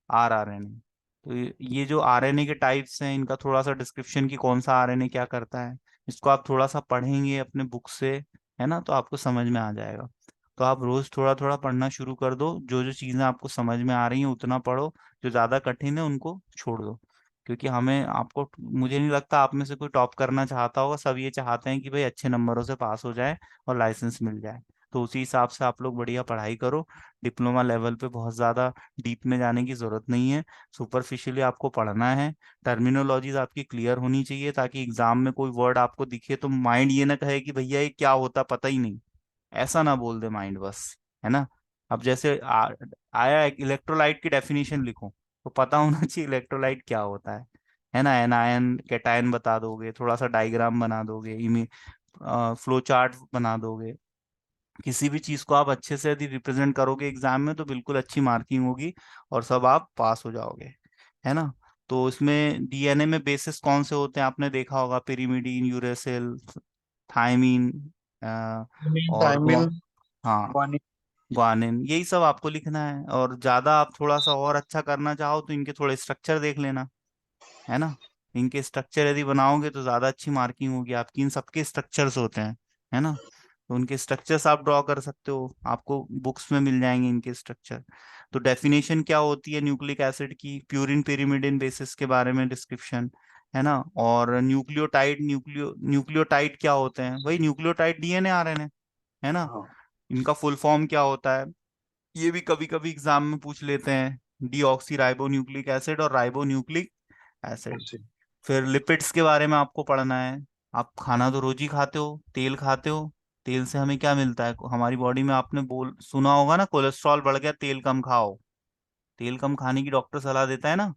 आरआरएनए। तो ये जो आरएनए के टाइप्स हैं इनका थोड़ा सा डिस्क्रिप्शन की कौन सा आरएनए क्या करता है, इसको आप थोड़ा सा पढ़ेंगे अपने बुक से, है ना, तो आपको समझ में आ जाएगा। तो आप रोज थोड़ा थोड़ा पढ़ना शुरू कर दो, जो जो चीजें आपको समझ में आ रही हैं उतना पढ़ो, जो ज्यादा कठिन है उनको छोड़ दो। क्योंकि हमें आपको, मुझे नहीं लगता आप में से कोई टॉप करना चाहता होगा, सब ये चाहते हैं कि भाई अच्छे नंबरों से पास हो जाए और लाइसेंस मिल जाए। तो उसी हिसाब से आप लोग बढ़िया पढ़ाई करो। डिप्लोमा लेवल पे बहुत ज्यादा डीप में जाने की जरूरत नहीं है, सुपरफिशियली आपको पढ़ना है। टर्मिनोलॉजीज आपकी क्लियर होनी चाहिए, ताकि एग्जाम में कोई वर्ड आपको दिखे तो माइंड ये ना कहे कि भैया ये क्या होता पता ही नहीं, ऐसा ना बोल दे माइंड बस, है ना। अब जैसे आया इलेक्ट्रोलाइट की डेफिनेशन लिखो, तो पता होना चाहिए इलेक्ट्रोलाइट क्या होता है ना। एनायन कैटायन बता दोगे, थोड़ा सा डायग्राम बना दोगे, इमे फ्लो चार्ट बना दोगे, किसी भी चीज को आप अच्छे से यदि रिप्रेजेंट करोगे एग्जाम में तो बिल्कुल अच्छी मार्किंग होगी और सब आप पास हो जाओगे, है ना। तो इसमें डीएनए में बेसिस कौन से होते हैं आपने देखा होगा, पिरिमिडीन, यूरेसिल, थायमीन, और टाइमिंग हाँ, वानी। ग्वानिन, यही सब आपको लिखना है। और ज्यादा आप थोड़ा सा और अच्छा करना चाहो तो इनके थोड़े स्ट्रक्चर देख लेना, है ना। इनके स्ट्रक्चर यदि बनाओगे तो ज्यादा अच्छी मार्किंग होगी आपकी। इन सबके स्ट्रक्चर्स होते हैं, है ना। तो उनके स्ट्रक्चर्स आप ड्रॉ कर सकते हो, आपको बुक्स में मिल जाएंगे इनके स्ट्रक्चर। तो डेफिनेशन क्या होती है न्यूक्लिक एसिड की, प्यूरिन pyrimidine बेसिस के बारे में डिस्क्रिप्शन, है ना। और न्यूक्लियोटाइड, न्यूक्लियोटाइड क्या होते हैं, वही न्यूक्लियोटाइड डीएनए आरएनए, है ना। हाँ। इनका फुल फॉर्म क्या होता है, ये भी कभी कभी एग्जाम में पूछ लेते हैं, डीऑक्सी राइबो न्यूक्लिक एसिड और राइबो न्यूक्लिक एसिड। अच्छा। फिर लिपिड्स के बारे में आपको पढ़ना है। आप खाना तो रोज ही खाते हो, तेल खाते हो, तेल से हमें क्या मिलता है हमारी बॉडी में, आपने बोल सुना होगा ना, कोलेस्ट्रॉल बढ़ गया तेल कम खाओ। तेल कम खाने की डॉक्टर सलाह देता है ना।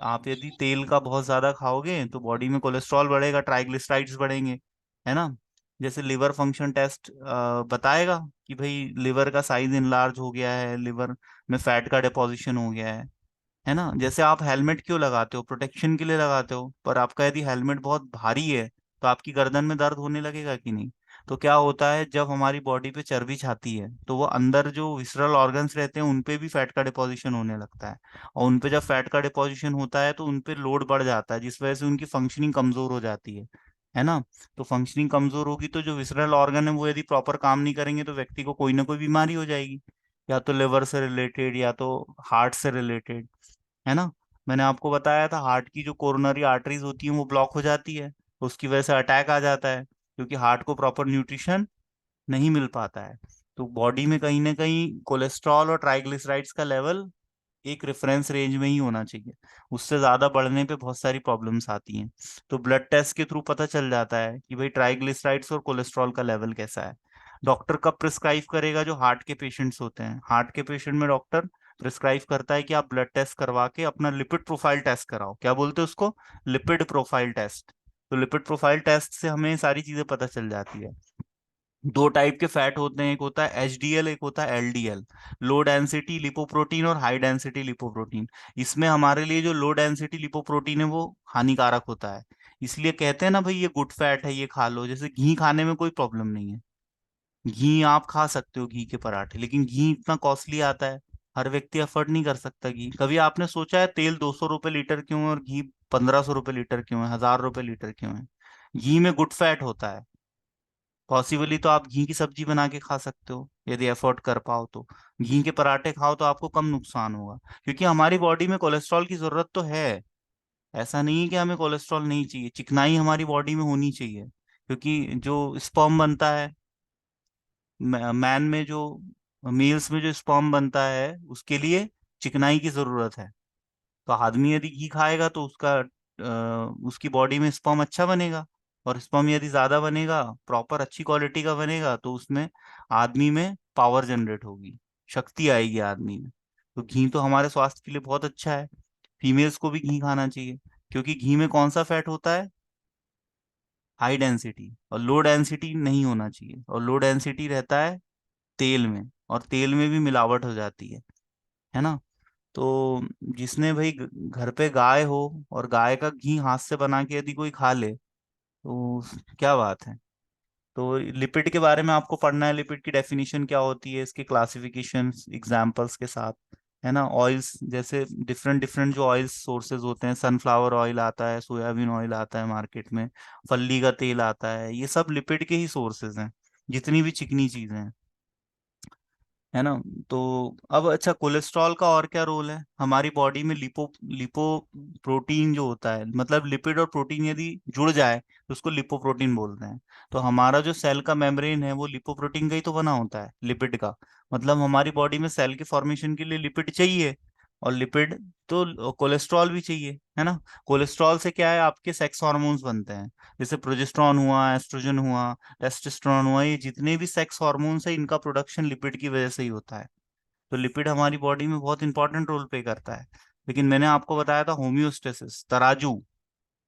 आप यदि तेल का बहुत ज्यादा खाओगे तो बॉडी में कोलेस्ट्रॉल बढ़ेगा, ट्राइग्लिसराइड्स बढ़ेंगे, है ना। जैसे लिवर फंक्शन टेस्ट बताएगा कि भाई लिवर का साइज इनलार्ज हो गया है, लिवर में फैट का डिपॉजिशन हो गया है ना। जैसे आप हेलमेट क्यों लगाते हो, प्रोटेक्शन के लिए लगाते हो, पर आपका यदि हेलमेट बहुत भारी है तो आपकी गर्दन में दर्द होने लगेगा कि नहीं। तो क्या होता है, जब हमारी बॉडी पे चर्बी छाती है तो वो अंदर जो विसरल ऑर्गन्स रहते हैं उन पे भी फैट का डिपॉजिशन होने लगता है। और उन पे जब फैट का डिपॉजिशन होता है तो उन पे लोड बढ़ जाता है, जिस वजह से उनकी फंक्शनिंग कमजोर हो जाती है ना। तो फंक्शनिंग कमजोर होगी तो जो विसरल ऑर्गन है वो यदि प्रॉपर काम नहीं करेंगे तो व्यक्ति को कोई ना कोई बीमारी हो जाएगी, या तो लिवर से रिलेटेड या तो हार्ट से रिलेटेड, है ना। मैंने आपको बताया था हार्ट की जो कोरोनरी आर्टरीज होती हैं वो ब्लॉक हो जाती है, तो उसकी वजह से अटैक आ जाता है, क्योंकि हार्ट को प्रॉपर न्यूट्रिशन नहीं मिल पाता है। तो बॉडी में कहीं ना कहीं कोलेस्ट्रॉल और ट्राइग्लिसराइड्स का लेवल एक रेफरेंस रेंज में ही होना चाहिए, उससे ज्यादा बढ़ने पे बहुत सारी प्रॉब्लम्स आती हैं। तो ब्लड टेस्ट के थ्रू पता चल जाता है कि भाई ट्राइग्लिसराइड्स और कोलेस्ट्रॉल का लेवल कैसा है। डॉक्टर कब प्रिस्क्राइब करेगा, जो हार्ट के पेशेंट्स होते हैं, हार्ट के पेशेंट में डॉक्टर प्रिस्क्राइब करता है कि आप ब्लड टेस्ट करवा के अपना लिपिड प्रोफाइल टेस्ट कराओ, क्या बोलते हैं उसको, लिपिड प्रोफाइल टेस्ट। तो लिपिड प्रोफाइल टेस्ट से हमें सारी चीजें पता चल जाती है। दो टाइप के फैट होते हैं, एक होता है एचडीएल, एक होता है एलडीएल, लो डेंसिटी लिपोप्रोटीन और हाई डेंसिटी लिपोप्रोटीन। इसमें हमारे लिए जो लो डेंसिटी लिपोप्रोटीन है वो हानिकारक होता है, इसलिए कहते हैं ना भाई ये गुड फैट है ये खा लो। जैसे घी खाने में कोई प्रॉब्लम नहीं है, घी आप खा सकते हो, घी के पराठे, लेकिन घी इतना कॉस्टली आता है, हर व्यक्ति अफोर्ड नहीं कर सकता घी। कभी आपने सोचा है तेल 200 रुपये लीटर क्यों है और घी 1500 रुपये लीटर क्यों है, 1000 रुपये लीटर क्यों है। घी में गुड फैट होता है, पॉसिबली तो आप घी की सब्जी बना के खा सकते हो यदि अफोर्ड कर पाओ तो। घी के पराठे खाओ तो आपको कम नुकसान होगा, क्योंकि हमारी बॉडी में कोलेस्ट्रॉल की जरूरत तो है। ऐसा नहीं है कि हमें कोलेस्ट्रॉल नहीं चाहिए, चिकनाई हमारी बॉडी में होनी चाहिए, क्योंकि जो स्पर्म बनता है मैन में, जो मेल्स में जो स्पर्म बनता है उसके लिए चिकनाई की जरूरत है। तो आदमी यदि घी खाएगा तो उसकी बॉडी में स्पर्म अच्छा बनेगा, और स्पर्म यदि ज्यादा बनेगा, प्रॉपर अच्छी क्वालिटी का बनेगा, तो उसमें आदमी में पावर जनरेट होगी, शक्ति आएगी आदमी में। तो घी तो हमारे स्वास्थ्य के लिए बहुत अच्छा है। फीमेल्स को भी घी खाना चाहिए, क्योंकि घी में कौन सा फैट होता है, हाई डेंसिटी, और लो डेंसिटी नहीं होना चाहिए, और लो डेंसिटी रहता है तेल में, और तेल में भी मिलावट हो जाती है ना। तो जिसने भाई घर पे गाय हो और गाय का घी हाथ से बना के यदि कोई खा ले तो क्या बात है। तो लिपिड के बारे में आपको पढ़ना है, लिपिड की डेफिनेशन क्या होती है, इसके क्लासिफिकेशन एग्जाम्पल्स के साथ, है ना। ऑयल्स, जैसे डिफरेंट डिफरेंट जो ऑयल सोर्सेज होते हैं, सनफ्लावर ऑयल आता है, सोयाबीन ऑयल आता है मार्केट में, फल्ली का तेल आता है, ये सब लिपिड के ही सोर्सेज हैं, जितनी भी चिकनी चीजें हैं, है ना। तो अब अच्छा, कोलेस्ट्रॉल का और क्या रोल है हमारी बॉडी में? लिपो लिपो प्रोटीन जो होता है, मतलब लिपिड और प्रोटीन यदि जुड़ जाए तो उसको लिपोप्रोटीन बोलते हैं। तो हमारा जो सेल का मेम्ब्रेन है वो लिपोप्रोटीन का ही तो बना होता है, लिपिड का। मतलब हमारी बॉडी में सेल के फॉर्मेशन के लिए लिपिड चाहिए, और लिपिड तो कोलेस्ट्रॉल भी चाहिए, है ना। कोलेस्ट्रॉल से क्या है, आपके सेक्स हार्मोन्स बनते हैं, जैसे प्रोजेस्टेरॉन हुआ, एस्ट्रोजन हुआ, टेस्टोस्टेरोन हुआ। ये जितने भी सेक्स हार्मोन्स है इनका प्रोडक्शन लिपिड की वजह से ही होता है। तो लिपिड हमारी बॉडी में बहुत इंपॉर्टेंट रोल प्ले करता है। लेकिन मैंने आपको बताया था होम्योस्टेसिस, तराजू।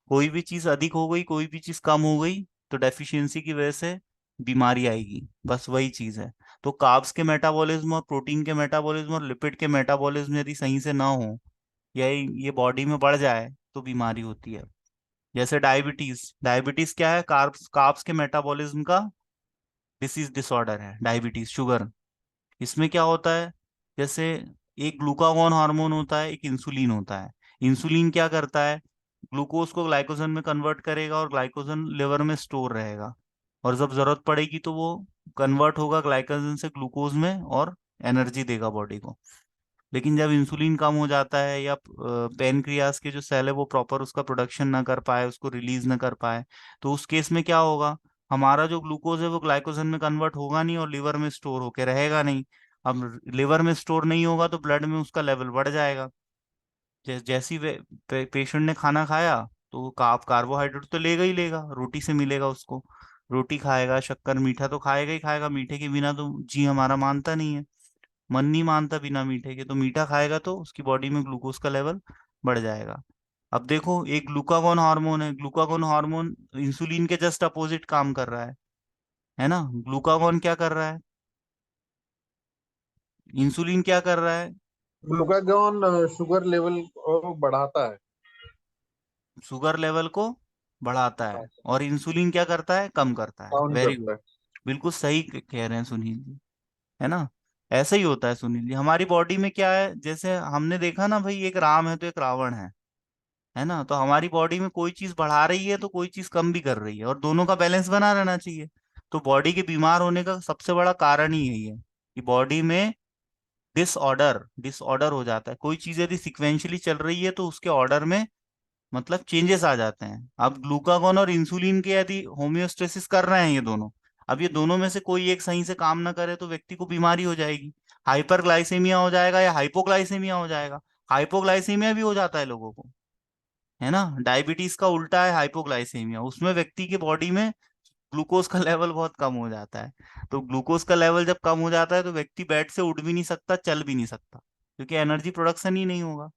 कोई भी चीज अधिक हो गई, कोई भी चीज कम हो गई, तो डेफिशिएंसी की वजह से बीमारी आएगी, बस वही चीज है। तो कार्ब्स के मेटाबॉलिज्म और प्रोटीन के मेटाबॉलिज्म और लिपिड के मेटाबॉलिज्म यदि सही से ना हो, या ये बॉडी में बढ़ जाए तो बीमारी होती है। जैसे डायबिटीज, डायबिटीज क्या है? कार्ब्स कार्ब्स के मेटाबॉलिज्म का डिसीज डिसऑर्डर है डायबिटीज, शुगर। इसमें क्या होता है, जैसे एक ग्लूकागॉन हार्मोन होता है, एक इंसुलिन होता है। इंसुलिन क्या करता है, ग्लूकोज को ग्लाइकोजन में कन्वर्ट करेगा और ग्लाइकोजन लिवर में स्टोर रहेगा, और जब जरूरत पड़ेगी तो वो कन्वर्ट होगा ग्लाइकोजन से ग्लूकोज में और एनर्जी देगा बॉडी को। लेकिन जब इंसुलिन कम हो जाता है, या पेनक्रियास के जो सेल है वो प्रॉपर उसका प्रोडक्शन ना कर पाए, उसको रिलीज ना कर पाए, तो उस केस में क्या होगा, हमारा जो ग्लूकोज है वो ग्लाइकोजन में कन्वर्ट होगा नहीं और लिवर में स्टोर होके रहेगा नहीं। अब लिवर में स्टोर नहीं होगा तो ब्लड में उसका लेवल बढ़ जाएगा। जैसी वे पेशेंट ने खाना खाया तो वो कार्बोहाइड्रेट तो लेगा ही लेगा, रोटी से मिलेगा उसको, रोटी खाएगा, शक्कर मीठा तो खाएगा ही खाएगा, मीठे के बिना तो जी हमारा मानता नहीं है, मन नहीं मानता बिना मीठे के। तो मीठा खाएगा तो उसकी बॉडी में ग्लूकोज का लेवल बढ़ जाएगा। अब देखो, एक ग्लूकागॉन हार्मोन है, ग्लूकागॉन हार्मोन इंसुलिन के जस्ट अपोजिट काम कर रहा है ना। ग्लूकागॉन क्या कर रहा है, इंसुलिन क्या कर रहा है? ग्लूकागॉन शुगर लेवल को बढ़ाता है। शुगर लेवल को बढ़ाता है, और इंसुलिन क्या करता है, कम करता है। डाउन वेरी करता गुड, है। बिल्कुल सही कह रहे हैं सुनील जी, है ना। ऐसा ही होता है सुनील जी, हमारी बॉडी में क्या है, जैसे हमने देखा ना भाई, एक राम है तो एक रावण है ना। तो हमारी बॉडी में कोई चीज बढ़ा रही है तो कोई चीज कम भी कर रही है, और दोनों का बैलेंस बना रहना चाहिए। तो बॉडी के बीमार होने का सबसे बड़ा कारण ही यही है कि बॉडी में डिसऑर्डर डिसऑर्डर हो जाता है। कोई चीज यदि सिक्वेंशली चल रही है तो उसके ऑर्डर में मतलब चेंजेस आ जाते हैं। अब ग्लूकागॉन और इंसुलिन के यदि होम्योस्टेसिस कर रहे हैं ये दोनों, अब ये दोनों में से कोई एक सही से काम ना करे तो व्यक्ति को बीमारी हो जाएगी। हाइपरग्लाइसेमिया हो जाएगा या हाइपोग्लाइसेमिया हो जाएगा। हाइपोग्लाइसेमिया भी हो जाता है लोगों को, है ना। डायबिटीज का उल्टा है हाइपोग्लाइसेमिया, उसमें व्यक्ति की बॉडी में ग्लूकोज का लेवल बहुत कम हो जाता है। तो ग्लूकोज का लेवल जब कम हो जाता है तो व्यक्ति बेड से उठ भी नहीं सकता, चल भी नहीं सकता, क्योंकि एनर्जी प्रोडक्शन ही नहीं होगा,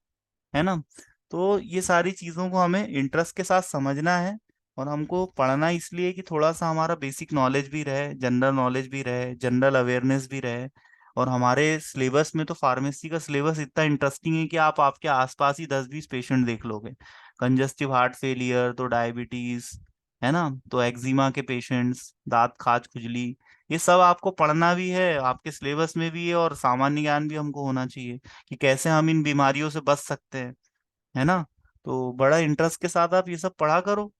है ना। तो ये सारी चीजों को हमें इंटरेस्ट के साथ समझना है, और हमको पढ़ना इसलिए कि थोड़ा सा हमारा बेसिक नॉलेज भी रहे, जनरल नॉलेज भी रहे, जनरल अवेयरनेस भी रहे। और हमारे सिलेबस में तो फार्मेसी का सिलेबस इतना इंटरेस्टिंग है कि आप आपके आसपास ही 10-20 पेशेंट देख लोगे। कंजस्टिव हार्ट फेलियर तो डायबिटीज, है ना, तो एक्जिमा के पेशेंट्स, दांत खाज खुजली, ये सब आपको पढ़ना भी है, आपके सिलेबस में भी है, और सामान्य ज्ञान भी हमको होना चाहिए कि कैसे हम इन बीमारियों से बच सकते हैं, है ना। तो बड़ा इंटरेस्ट के साथ आप ये सब पढ़ा करो।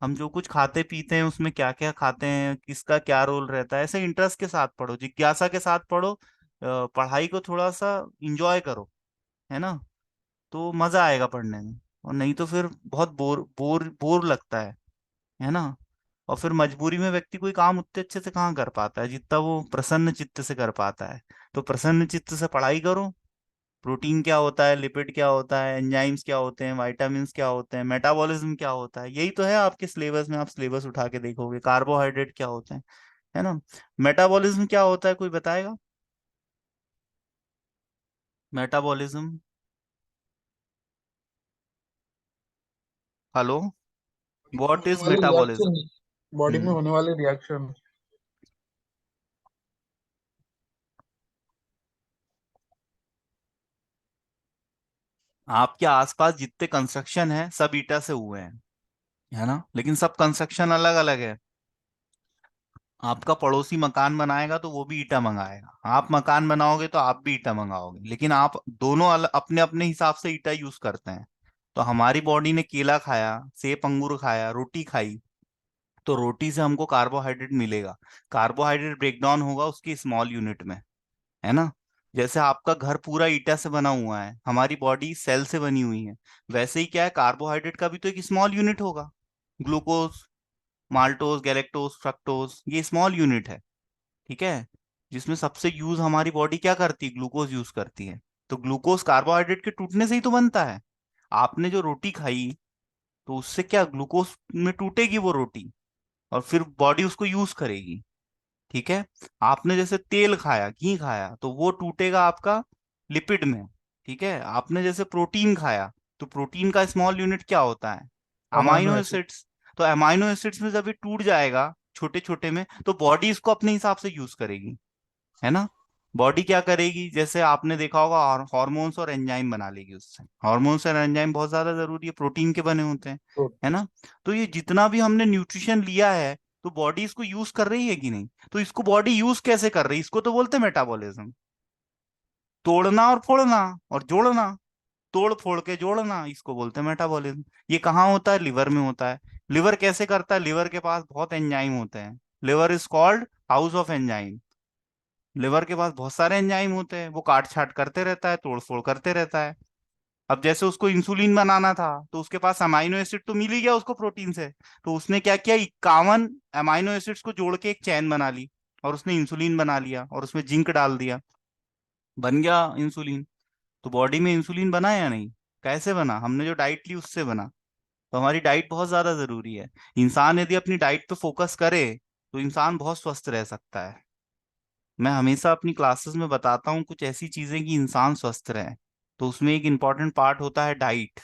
हम जो कुछ खाते पीते हैं उसमें क्या क्या खाते हैं, किसका क्या रोल रहता है, ऐसे इंटरेस्ट के साथ पढ़ो, जिज्ञासा के साथ पढ़ो। पढ़ाई को थोड़ा सा इंजॉय करो, है ना, तो मजा आएगा पढ़ने में। और नहीं तो फिर बहुत बोर बोर बोर लगता है ना। और फिर मजबूरी में व्यक्ति कोई काम उतने अच्छे से कहाँ कर पाता है जितना वो प्रसन्न चित्त से कर पाता है। तो प्रसन्न चित्त से पढ़ाई करो। प्रोटीन क्या होता है, लिपिड क्या होता है, एंजाइम्स क्या होते हैं, विटामिन्स क्या होते हैं, मेटाबॉलिज्म क्या होता है, यही तो है आपके सिलेबस में। आप सिलेबस उठा के देखोगे, कार्बोहाइड्रेट क्या होते हैं, है ना। मेटाबॉलिज्म क्या होता है, कोई बताएगा? मेटाबॉलिज्म, हेलो, व्हाट होने इज वाले मेटाबॉलिज्म? रिएक्शन, बॉडी में हम्म, होने वाले रिएक्शन। आपके आसपास जितने कंस्ट्रक्शन है सब ईटा से हुए हैं, है ना, लेकिन सब कंस्ट्रक्शन अलग अलग है। आपका पड़ोसी मकान बनाएगा तो वो भी ईटा मंगाएगा, आप मकान बनाओगे तो आप भी ईटा मंगाओगे, लेकिन आप दोनों अपने अपने हिसाब से ईटा यूज करते हैं। तो हमारी बॉडी ने केला खाया, सेब अंगूर खाया, रोटी खाई, तो रोटी से हमको कार्बोहाइड्रेट मिलेगा। कार्बोहाइड्रेट ब्रेक डाउन होगा उसकी स्मॉल यूनिट में, है ना। जैसे आपका घर पूरा ईटा से बना हुआ है, हमारी बॉडी सेल से बनी हुई है, वैसे ही क्या है, कार्बोहाइड्रेट का भी तो एक स्मॉल यूनिट होगा। ग्लूकोज, माल्टोज, गैलेक्टोज, फ्रक्टोज, ये स्मॉल यूनिट है, ठीक है। जिसमें सबसे यूज हमारी बॉडी क्या करती है, ग्लूकोज यूज करती है। तो ग्लूकोज कार्बोहाइड्रेट के टूटने से ही तो बनता है। आपने जो रोटी खाई, तो उससे क्या ग्लूकोज में टूटेगी वो रोटी, और फिर बॉडी उसको यूज करेगी, ठीक है। आपने जैसे तेल खाया, घी खाया, तो वो टूटेगा आपका लिपिड में, ठीक है। आपने जैसे प्रोटीन खाया, तो प्रोटीन का स्मॉल यूनिट क्या होता है, अमाइनो अमाइनो एसिड। एसिड्स। तो अमाइनो एसिड्स में जब ये टूट जाएगा छोटे छोटे में, तो बॉडी इसको अपने हिसाब से यूज करेगी, है ना। बॉडी क्या करेगी, जैसे आपने देखा होगा, हार्मोन्स और एंजाइम बना लेगी उससे। हार्मोन्स और एंजाइम बहुत ज्यादा जरूरी है, प्रोटीन के बने होते हैं, है ना। तो ये जितना भी हमने न्यूट्रिशन लिया है, तो बॉडी इसको यूज कर रही है कि नहीं। तो इसको बॉडी यूज कैसे कर रही है, इसको तो बोलते हैं मेटाबॉलिज्म। तोड़ना और फोड़ना और जोड़ना, तोड़ फोड़ के जोड़ना, इसको बोलते हैं मेटाबॉलिज्म। ये कहाँ होता है, लिवर में होता है। लिवर कैसे करता है, लिवर के पास बहुत एंजाइम होते हैं। Liver is called house of enzyme. Liver के पास बहुत सारे एंजाइम होते हैं, वो काट छाट करते रहता है, तोड़ फोड़ करते रहता है। अब जैसे उसको इंसुलिन बनाना था, तो उसके पास अमाइनो एसिड तो मिल ही गया उसको प्रोटीन से, तो उसने क्या किया, 51 अमाइनो एसिड्स को जोड़ के एक चैन बना ली, और उसने इंसुलिन बना लिया, और उसमें जिंक डाल दिया, बन गया इंसुलिन। तो बॉडी में इंसुलिन बना या नहीं, कैसे बना, हमने जो डाइट ली उससे बना। तो हमारी डाइट बहुत ज्यादा जरूरी है। इंसान यदि अपनी डाइट पे फोकस करे, तो इंसान बहुत स्वस्थ रह सकता है। मैं हमेशा अपनी क्लासेस में बताता हूँ कुछ ऐसी चीजें कि इंसान स्वस्थ रहे। तो उसमें एक इम्पॉर्टेंट पार्ट होता है डाइट।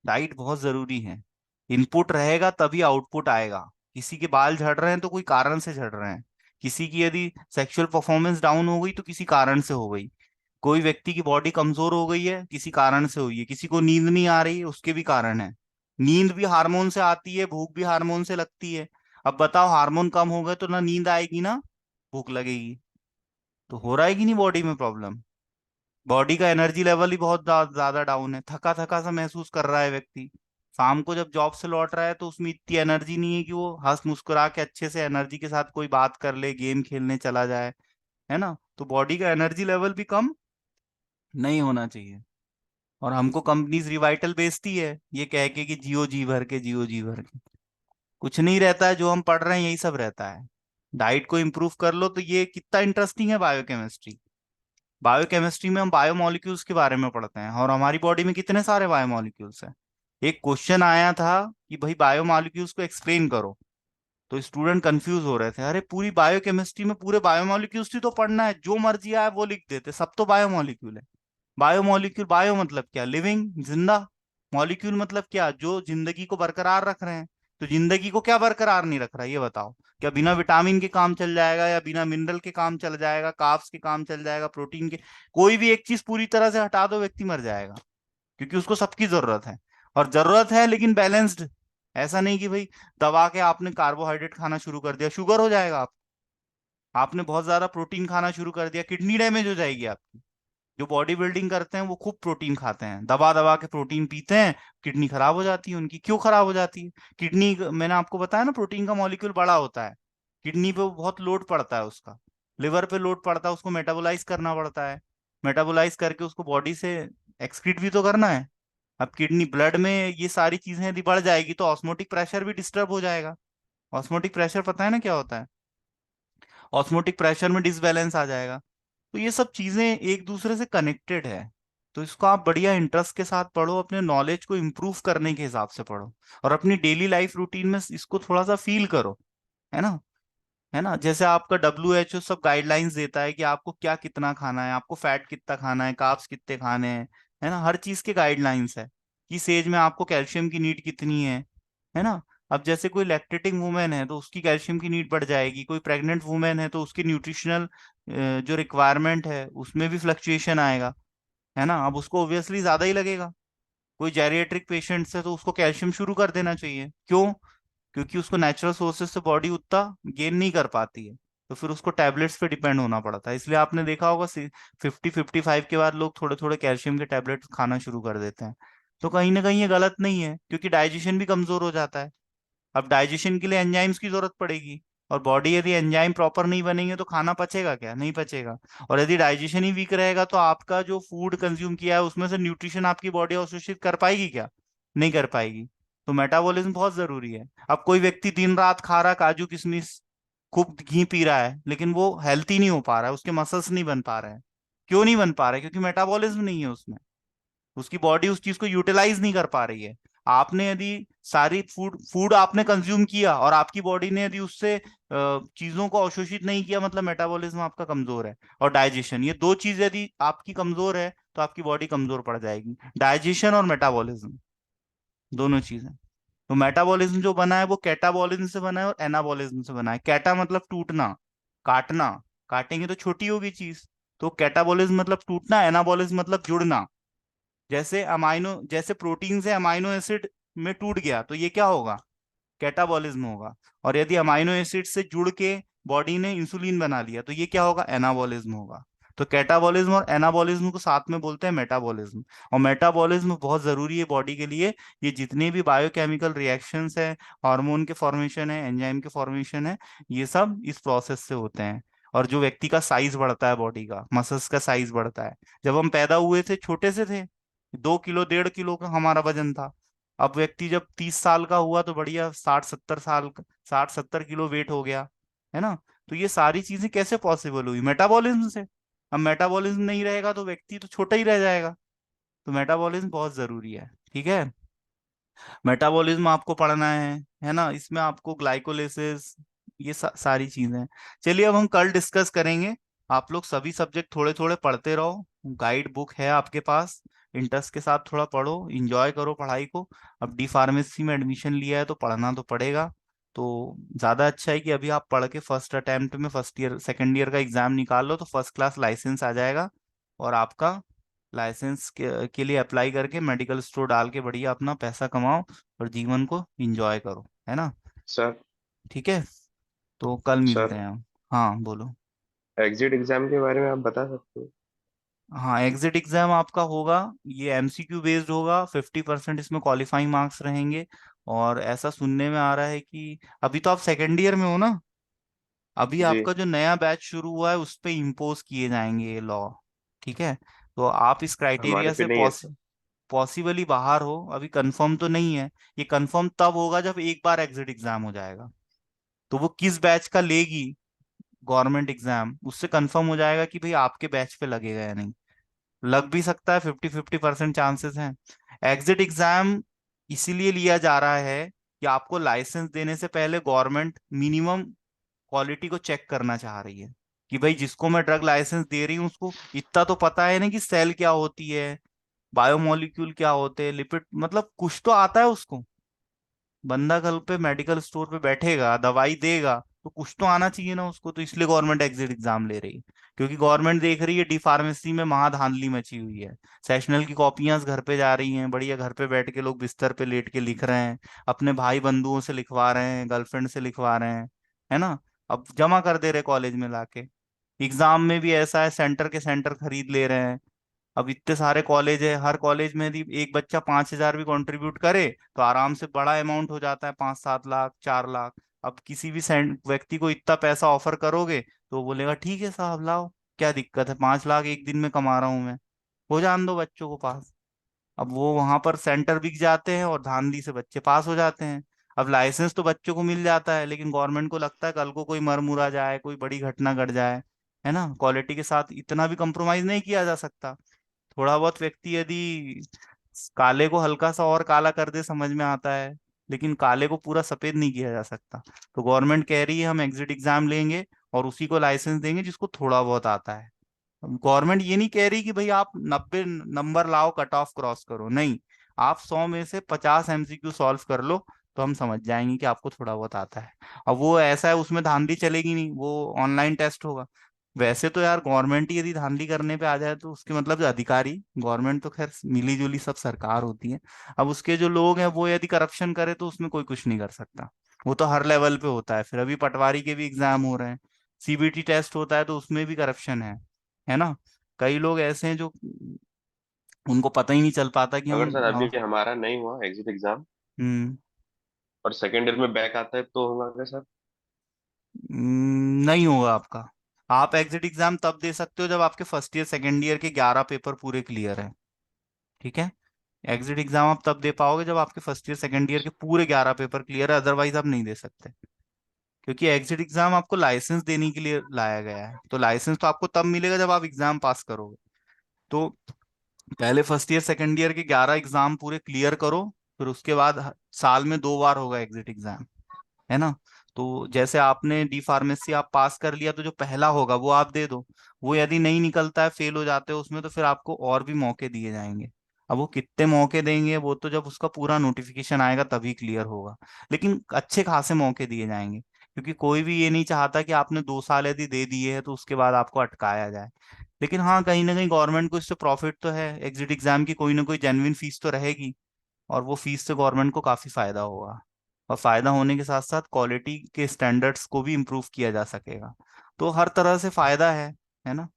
डाइट बहुत जरूरी है। इनपुट रहेगा तभी आउटपुट आएगा। किसी के बाल झड़ रहे हैं तो कोई कारण से झड़ रहे हैं। किसी की यदि सेक्सुअल परफॉर्मेंस डाउन हो गई तो किसी कारण से हो गई। कोई व्यक्ति की बॉडी कमजोर हो गई है, किसी कारण से हुई है। किसी को नींद नहीं आ रही है, उसके भी कारण है। नींद भी हार्मोन से आती है, भूख भी हार्मोन से लगती है। अब बताओ, हार्मोन कम हो गए तो ना नींद आएगी ना भूख लगेगी। तो हो रहा है कि नहीं बॉडी में प्रॉब्लम। बॉडी का एनर्जी लेवल ही बहुत ज्यादा डाउन है, थका थका सा महसूस कर रहा है व्यक्ति। शाम को जब जॉब से लौट रहा है, तो उसमें इतनी एनर्जी नहीं है कि वो हंस मुस्कुरा के अच्छे से एनर्जी के साथ कोई बात कर ले, गेम खेलने चला जाए, है ना। तो बॉडी का एनर्जी लेवल भी कम नहीं होना चाहिए। और हमको कंपनीज रिवाइटल बेचती है ये कह के कि जियो जी भर के, जियो जी भर के। कुछ नहीं रहता है, जो हम पढ़ रहे हैं यही सब रहता है। डाइट को इम्प्रूव कर लो, तो ये कितना इंटरेस्टिंग है बायोकेमिस्ट्री। बायोकेमिस्ट्री में हम बायोमोलिक्यूल्स के बारे में पढ़ते हैं, और हमारी बॉडी में कितने सारे बायोमोलिक्यूल्स हैं। एक क्वेश्चन आया था कि भाई बायोमोलिक्यूल्स को एक्सप्लेन करो, तो स्टूडेंट कंफ्यूज हो रहे थे, अरे पूरी बायोकेमिस्ट्री में पूरे बायोमोलिक्यूल्स ही तो पढ़ना है, जो मर्जी आए वो लिख देते, सब तो बायोमोलिक्यूल है। बायोमोलिक्यूल, बायो मतलब क्या, लिविंग, जिंदा। मॉलिक्यूल मतलब क्या, जो जिंदगी को बरकरार रख रहे हैं। तो जिंदगी को क्या बरकरार नहीं रख रहा है, ये बताओ। क्या बिना विटामिन के काम चल जाएगा, या बिना मिनरल के काम चल जाएगा, कार्ब्स के काम चल जाएगा, प्रोटीन के। कोई भी एक चीज पूरी तरह से हटा दो, व्यक्ति मर जाएगा, क्योंकि उसको सबकी जरूरत है। और जरूरत है लेकिन बैलेंस्ड। ऐसा नहीं कि भाई दबा के आपने कार्बोहाइड्रेट खाना शुरू कर दिया, शुगर हो जाएगा आप। आपने बहुत ज्यादा प्रोटीन खाना शुरू कर दिया, किडनी डैमेज हो जाएगी आपकी। जो बॉडी बिल्डिंग करते हैं वो खूब प्रोटीन खाते हैं, दबा दबा के प्रोटीन पीते हैं, किडनी खराब हो जाती है उनकी। क्यों खराब हो जाती है किडनी, मैंने आपको बताया ना, प्रोटीन का मॉलिक्यूल बड़ा होता है, किडनी पे बहुत लोड पड़ता है उसका, लिवर पे लोड पड़ता है, उसको मेटाबोलाइज करना पड़ता है। मेटाबोलाइज करके उसको बॉडी से एक्सक्रीट भी तो करना है। अब किडनी ब्लड में ये सारी चीजें यदि बढ़ जाएगी, तो ऑस्मोटिक प्रेशर भी डिस्टर्ब हो जाएगा। ऑस्मोटिक प्रेशर पता है ना क्या होता है, ऑस्मोटिक प्रेशर में डिसबैलेंस आ जाएगा। तो ये सब चीजें एक दूसरे से कनेक्टेड है। तो इसको आप बढ़िया इंटरेस्ट के साथ पढ़ो, अपने नॉलेज को इम्प्रूव करने के हिसाब से पढ़ो, और अपनी डेली लाइफ रूटीन में इसको थोड़ा सा फील करो, है ना। है ना, जैसे आपका WHO सब गाइडलाइंस देता है कि आपको क्या कितना खाना है, आपको फैट कितना खाना है, कार्ब्स कितने खाने हैं, है ना। हर चीज के गाइडलाइंस है कि एज में आपको कैल्शियम की नीड कितनी है ना। अब जैसे कोई लैक्टेटिंग वुमेन है, तो उसकी कैल्शियम की नीड बढ़ जाएगी। कोई प्रेग्नेंट वुमेन है, तो उसकी न्यूट्रिशनल जो रिक्वायरमेंट है उसमें भी फ्लक्चुएशन आएगा, है ना। अब उसको ऑब्वियसली ज्यादा ही लगेगा। कोई जेरिएट्रिक पेशेंट्स है, तो उसको कैल्शियम शुरू कर देना चाहिए। क्यों, क्योंकि उसको नेचुरल सोर्सेज से बॉडी उतना गेन नहीं कर पाती है, तो फिर उसको टैबलेट्स पे डिपेंड होना पड़ता है। इसलिए आपने देखा होगा 50-55 के बाद लोग थोड़े थोड़े कैल्शियम के टैबलेट्स खाना शुरू कर देते हैं। तो कहीं ना कहीं ये गलत नहीं है, क्योंकि डाइजेशन भी कमजोर हो जाता है। अब डाइजेशन के लिए एंजाइम्स की जरूरत पड़ेगी, और बॉडी यदि एंजाइम प्रॉपर नहीं बनेंगे तो खाना पचेगा क्या? नहीं पचेगा। और यदि डाइजेशन ही वीक रहेगा तो आपका जो फूड कंज्यूम किया है उसमें से न्यूट्रिशन आपकी बॉडी अवशोषित कर पाएगी क्या? नहीं कर पाएगी। तो मेटाबॉलिज्म बहुत जरूरी है। अब कोई व्यक्ति दिन रात खा रहा काजू किशमिश, खूब घी पी रहा है, लेकिन वो हेल्थी नहीं हो पा रहा है, उसके मसल्स नहीं बन पा रहे हैं। क्यों नहीं बन पा रहे? क्योंकि मेटाबॉलिज्म नहीं है उसमें, उसकी बॉडी उस चीज को यूटिलाइज नहीं कर पा रही है। आपने यदि सारी फूड फूड आपने कंज्यूम किया और आपकी बॉडी ने यदि उससे चीजों को अवशोषित नहीं किया, मतलब मेटाबॉलिज्म आपका कमजोर है। और डाइजेशन, ये दो चीज यदि आपकी कमजोर है तो आपकी बॉडी कमजोर पड़ जाएगी। डाइजेशन और मेटाबॉलिज्म दोनों चीजें। तो मेटाबॉलिज्म जो बना है वो कैटाबॉलिज्म से बना है और एनाबॉलिज्म से बना है। कैटा मतलब टूटना, काटना, काटेंगे तो छोटी होगी चीज। तो कैटाबॉलिज्म मतलब टूटना, एनाबॉलिज्म मतलब जुड़ना। जैसे अमाइनो, जैसे प्रोटीन से अमाइनो एसिड में टूट गया तो ये क्या होगा? कैटाबॉलिज्म होगा। और यदि अमाइनो एसिड से जुड़ के बॉडी ने इंसुलिन बना लिया तो ये क्या होगा? एनाबॉलिज्म होगा। तो कैटाबॉलिज्म और एनाबॉलिज्म को साथ में बोलते हैं मेटाबॉलिज्म। और मेटाबॉलिज्म बहुत जरूरी है बॉडी के लिए। ये जितने भी बायोकेमिकल रिएक्शंस है, हार्मोन के फॉर्मेशन है, एंजाइम के फॉर्मेशन है, ये सब इस प्रोसेस से होते हैं। और जो व्यक्ति का साइज बढ़ता है, बॉडी का मसल्स का साइज बढ़ता है। जब हम पैदा हुए थे छोटे से थे, 2 किलो 1.5 किलो का हमारा वजन था। अब व्यक्ति जब 30 साल का हुआ तो बढ़िया 60-70 किलो वेट हो गया, है ना? तो ये सारी चीजें कैसे पॉसिबल हुई? मेटाबॉलिज्म से। अब मेटाबॉलिज्म नहीं रहेगा तो व्यक्ति तो छोटा ही रह जाएगा। तो मेटाबॉलिज्म बहुत जरूरी है। ठीक है, मेटाबॉलिज्म आपको पढ़ना है ना? इसमें आपको ग्लाइकोलाइसिस, ये सारी चीजें। चलिए अब हम कल डिस्कस करेंगे। आप लोग सभी सब्जेक्ट थोड़े थोड़े पढ़ते रहो। गाइड बुक है आपके पास, इंटरेस्ट के साथ थोड़ा पढ़ो, इंजॉय करो पढ़ाई को। अब डी फार्मेसी में एडमिशन लिया है तो पढ़ना तो पड़ेगा। तो ज्यादा अच्छा है कि अभी आप पढ़ के फर्स्ट अटेम्प्ट में फर्स्ट ईयर सेकेंड ईयर का एग्जाम निकाल लो तो फर्स्ट क्लास लाइसेंस आ जाएगा। और आपका लाइसेंस के लिए अप्लाई करके मेडिकल स्टोर डाल के बढ़िया अपना पैसा कमाओ और जीवन को एंजॉय करो, है ना? सर। ठीक है, तो कल मिलते सर, हैं हम। हाँ बोलो। एग्जिट एग्जाम के बारे में आप बता सकते हो? हाँ, एग्जिट एग्जाम आपका होगा, ये एमसीक्यू बेस्ड होगा। 50% इसमें क्वालिफाइंग मार्क्स रहेंगे। और ऐसा सुनने में आ रहा है कि अभी तो आप सेकेंड ईयर में हो ना, अभी जी। आपका जो नया बैच शुरू हुआ है उस पे इम्पोज किए जाएंगे ये लॉ। ठीक है, तो आप इस हमारे क्राइटेरिया पे से नहीं है सर। पॉसिबली बाहर हो। अभी कंफर्म तो नहीं है। ये कंफर्म तब होगा जब एक बार एग्जिट एग्जाम हो जाएगा। तो वो किस बैच का लेगी गवर्नमेंट एग्जाम, उससे कंफर्म हो जाएगा कि भाई आपके बैच पे लगेगा या नहीं। लग भी सकता है, 50-50% चांसेस हैं। एग्जिट एग्जाम इसीलिए लिया जा रहा है कि आपको लाइसेंस देने से पहले गवर्नमेंट मिनिमम क्वालिटी को चेक करना चाह रही है कि भाई जिसको मैं ड्रग लाइसेंस दे रही हूँ उसको इतना तो पता है ना कि सेल क्या होती है, बायोमोलिक्यूल क्या होते हैं, लिपिड, मतलब कुछ तो आता है उसको। बंदा कल पे मेडिकल स्टोर पे बैठेगा, दवाई देगा, तो कुछ तो आना चाहिए ना उसको। तो इसलिए गवर्नमेंट एग्जिट एग्जाम ले रही है, क्योंकि गवर्नमेंट देख रही है डी फार्मेसी में महाधांधली मची हुई है। सेशनल की कॉपियां घर पे जा रही हैं, बढ़िया घर पे बैठ के लोग बिस्तर पे लेट के लिख रहे हैं, अपने भाई बंधुओं से लिखवा रहे हैं, गर्लफ्रेंड से लिखवा रहे हैं, है ना? अब जमा कर दे रहे कॉलेज में लाके। एग्जाम में भी ऐसा है, सेंटर के सेंटर खरीद ले रहे हैं। अब इतने सारे कॉलेज है, हर कॉलेज में यदि एक बच्चा 5,000 भी कंट्रीब्यूट करे तो आराम से बड़ा अमाउंट हो जाता है, 5-7 लाख 4 लाख। अब किसी भी व्यक्ति को इतना पैसा ऑफर करोगे तो वो बोलेगा ठीक है साहब लाओ, क्या दिक्कत है, 5 लाख एक दिन में कमा रहा हूं मैं, हो जान दो बच्चों को पास। अब वो वहां पर सेंटर बिक जाते हैं और धांधली से बच्चे पास हो जाते हैं। अब लाइसेंस तो बच्चों को मिल जाता है, लेकिन गवर्नमेंट को लगता है कल को कोई मर मुरा जाए, कोई बड़ी घटना घट जाए, है ना? क्वालिटी के साथ इतना भी कंप्रोमाइज नहीं किया जा सकता। थोड़ा बहुत व्यक्ति यदि काले को हल्का सा और काला कर दे समझ में आता है, लेकिन काले को पूरा सफेद नहीं किया जा सकता। तो गवर्नमेंट कह रही है हम एग्जिट एग्जाम लेंगे और उसी को लाइसेंस देंगे जिसको थोड़ा बहुत आता है। गवर्नमेंट ये नहीं कह रही कि भाई आप 90 नंबर लाओ कट ऑफ क्रॉस करो, नहीं। आप 100 में से 50 एमसीक्यू सॉल्व कर लो तो हम समझ जाएंगे कि आपको थोड़ा बहुत आता है। अब वो ऐसा है, उसमें धांधली चलेगी नहीं, वो ऑनलाइन टेस्ट होगा। वैसे तो यार गवर्नमेंट ही यदि धांधली करने पे आ जाए तो उसके मतलब जो अधिकारी, गवर्नमेंट तो खैर मिली जुली सब सरकार होती है। अब उसके जो लोग हैं वो यदि करप्शन करे तो उसमें कोई कुछ नहीं कर सकता। वो तो हर लेवल पे होता है। फिर अभी पटवारी के भी एग्जाम हो रहे हैं, सीबीटी टेस्ट होता है तो उसमें भी करप्शन है ना? कई लोग ऐसे हैं जो उनको पता ही नहीं चल पाता कि अगर हम सर अभी हमारा नहीं हुआ एग्जिट एग्जाम हम्म। और सेकेंड ईयर में बैक आता है तो होगा क्या सर? नहीं होगा आपका। आप एग्जिट एग्जाम तब दे सकते हो जब आपके फर्स्ट ईयर सेकेंड ईयर के 11 पेपर पूरे क्लियर है। ठीक है। एग्जिट एग्जाम आप तब दे पाओगे जब आपके फर्स्ट ईयर सेकेंड ईयर के पूरे 11 पेपर क्लियर है, अदरवाइज आप नहीं दे सकते। क्योंकि एग्जिट एग्जाम आपको लाइसेंस देने के लिए लाया गया है, तो लाइसेंस तो आपको तब मिलेगा जब आप एग्जाम पास करोगे। तो पहले फर्स्ट ईयर सेकेंड ईयर के 11 एग्जाम पूरे क्लियर करो, फिर उसके बाद साल में 2 बार होगा एग्जिट एग्जाम, है ना। तो जैसे आपने डी फार्मेसी आप पास कर लिया, तो जो पहला होगा वो आप दे दो। वो यदि नहीं निकलता है, फेल हो जाते हो उसमें, तो फिर आपको और भी मौके दिए जाएंगे। अब वो कितने मौके देंगे वो तो जब उसका पूरा नोटिफिकेशन आएगा तभी क्लियर होगा। लेकिन अच्छे खासे मौके दिए जाएंगे, क्योंकि कोई भी ये नहीं चाहता कि आपने 2 साल यदि दे दिए हैं तो उसके बाद आपको अटकाया जाए। लेकिन हाँ, कहीं ना कहीं गवर्नमेंट को इससे प्रॉफिट तो है, एग्जिट एग्जाम की कोई ना कोई जेन्युइन फीस तो रहेगी, और वो फीस से गवर्नमेंट को काफी फायदा होगा। और फायदा होने के साथ साथ क्वालिटी के स्टैंडर्ड्स को भी इम्प्रूव किया जा सकेगा। तो हर तरह से फायदा है ना।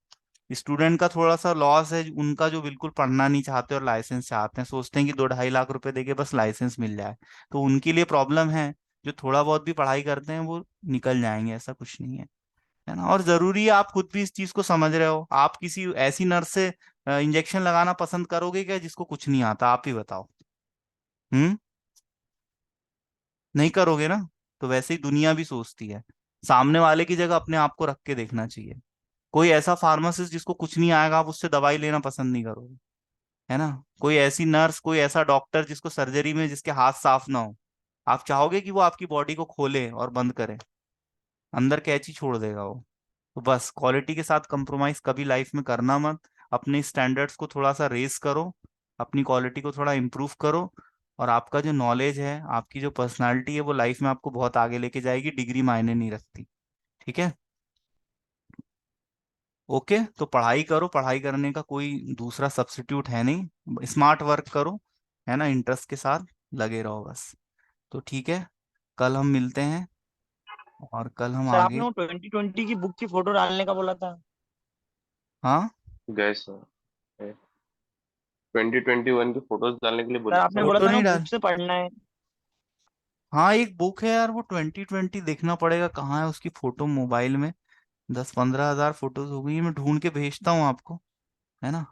स्टूडेंट का थोड़ा सा लॉस है उनका, जो बिल्कुल पढ़ना नहीं चाहते और लाइसेंस चाहते हैं, सोचते हैं कि 2-2.5 लाख रुपए देके बस लाइसेंस मिल जाए। तो उनके लिए प्रॉब्लम है। जो थोड़ा बहुत भी पढ़ाई करते हैं वो निकल जाएंगे, ऐसा कुछ नहीं है ना। और जरूरी है, आप खुद भी इस चीज को समझ रहे हो। आप किसी ऐसी नर्स से इंजेक्शन लगाना पसंद करोगे क्या जिसको कुछ नहीं आता? आप ही बताओ। हम्म। नहीं करोगे ना। तो वैसे ही दुनिया भी सोचती है। सामने वाले की जगह अपने आप को रख के देखना चाहिए। कोई ऐसा फार्मासिस्ट जिसको कुछ नहीं आएगा, आप उससे दवाई लेना पसंद नहीं करोगे, है ना। कोई ऐसी नर्स, कोई ऐसा डॉक्टर जिसको सर्जरी में जिसके हाथ साफ ना हो, आप चाहोगे कि वो आपकी बॉडी को खोले और बंद करे? अंदर कैंची छोड़ देगा वो। तो बस क्वालिटी के साथ कंप्रोमाइज कभी लाइफ में करना मत। अपने स्टैंडर्ड्स को थोड़ा सा रेस करो, अपनी क्वालिटी को थोड़ा इम्प्रूव करो। और आपका जो नॉलेज है, आपकी जो पर्सनालिटी है, वो लाइफ में आपको बहुत आगे लेके जाएगी, डिग्री मायने नहीं रखती। ठीक है। ओके, तो पढ़ाई करो, पढ़ाई करने का कोई दूसरा सब्स्टिट्यूट है नहीं। स्मार्ट वर्क करो, है ना, इंटरेस्ट के साथ लगे रहो बस। तो ठीक है, कल हम मिलते हैं, और कल हम सर आपने आगे। वो 2020 की बुक की फोटो डालने का बोला था। हाँ, गए सर, 2021 की फोटोज डालने के लिए सर बोले थे आपने सर बोला फोटो था ना नहीं डाल। बुक से पढ़ना है। हाँ, एक बुक है यार, वो 2020 देखना पड़ेगा कहाँ है उसकी फोटो मोबाइल में। 10-15 हजार फोटोज हो गई है, मैं ढूंढ के भेजता हूँ आपको, है ना।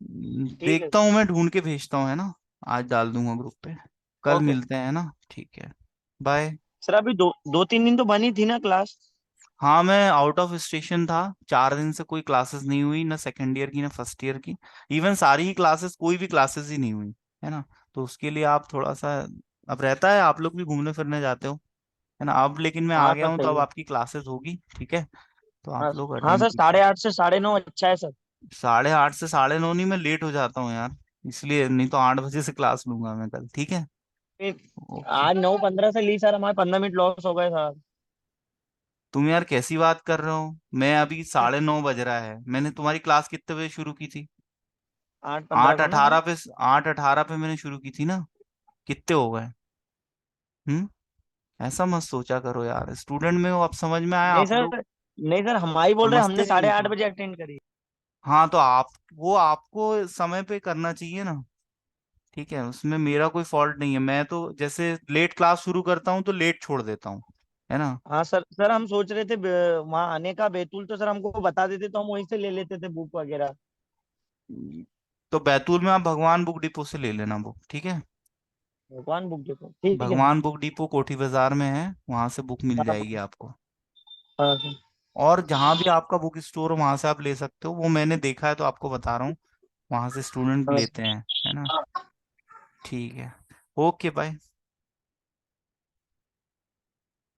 ठीक है। देखता हूँ, मैं ढूंढ के भेजता हूँ, है ना। आज डाल दूंगा ग्रुप पे। कल ओके। मिलते हैं ना, ठीक है। बाय। सर अभी 2-3 दिन तो बनी थी ना क्लास। हाँ, मैं आउट ऑफ स्टेशन था, 4 दिन से कोई क्लासेस नहीं हुई, ना सेकेंड ईयर की ना फर्स्ट ईयर की। इवन सारी ही क्लासेस, कोई भी क्लासेस ही नहीं हुई, है ना। तो उसके लिए आप थोड़ा सा, अब रहता है आप लोग भी घूमने फिरने जाते हो, है ना। अब लेकिन मैं आ हाँ गया सर हूँ, तो सही अब है। आपकी क्लासेस होगी, ठीक है। तो हाँ आप लोग हाँ अटेंड सर, कीजिए। 8:30 से 9:30 अच्छा है सर। 8:30 से 9:30 नहीं, मैं लेट हो जाता हूँ यार, इसलिए। नहीं तो 8 बजे से क्लास लूंगा मैं कल, ठीक है। फिर ओके। आज 9:15 से ली सर, हमारे 15 मिनट लॉस हो गए सर। तुम यार कैसी बात कर रहे हो? मैं अभी 9:30 बज रहा है, मैंने तुम्हारी क्लास कितने बजे शुरू की थी? 8:15 आठ को ना सर। अठारह पे 8:18 पे मैंने शुरू की थी ना। कितने हो गए? हम्म। ऐसा मत सोचा करो यार, स्टूडेंट में हो, अब समझ में आया नहीं आप लोग। सर, नहीं सर, हमारी बोल रहे समझते हमने नहीं साढ़े हो आठ तुम। बजे अटेंड करी। हाँ, तो आप, वो आपको समय पे करना चाहिए ना। ठीक है, उसमें मेरा कोई फॉल्ट नहीं है। मैं तो जैसे लेट क्लास शुरू करता हूँ तो लेट छोड़ देता हूँ, है ना। हाँ सर, सर हम सोच रहे थे वहाँ आने का बैतूल, तो सर हमको बता देते तो हम वहीं से ले लेते थे बुक वगैरह। तो बैतूल में आप भगवान बुक डिपो से ले लेना बुक, ठीक है। भगवान बुक देखो, ठीक है। भगवान बुक डिपो कोठी बाजार में है, वहां से बुक मिल हाँ जाएगी आपको। हाँ सर। और जहां भी आपका बुक स्टोर हो वहां से आप ले सकते हो, वो मैंने देखा है तो आपको बता रहा हूँ। वहां से स्टूडेंट हाँ लेते हैं, है ना। ठीक है। Okay, bye.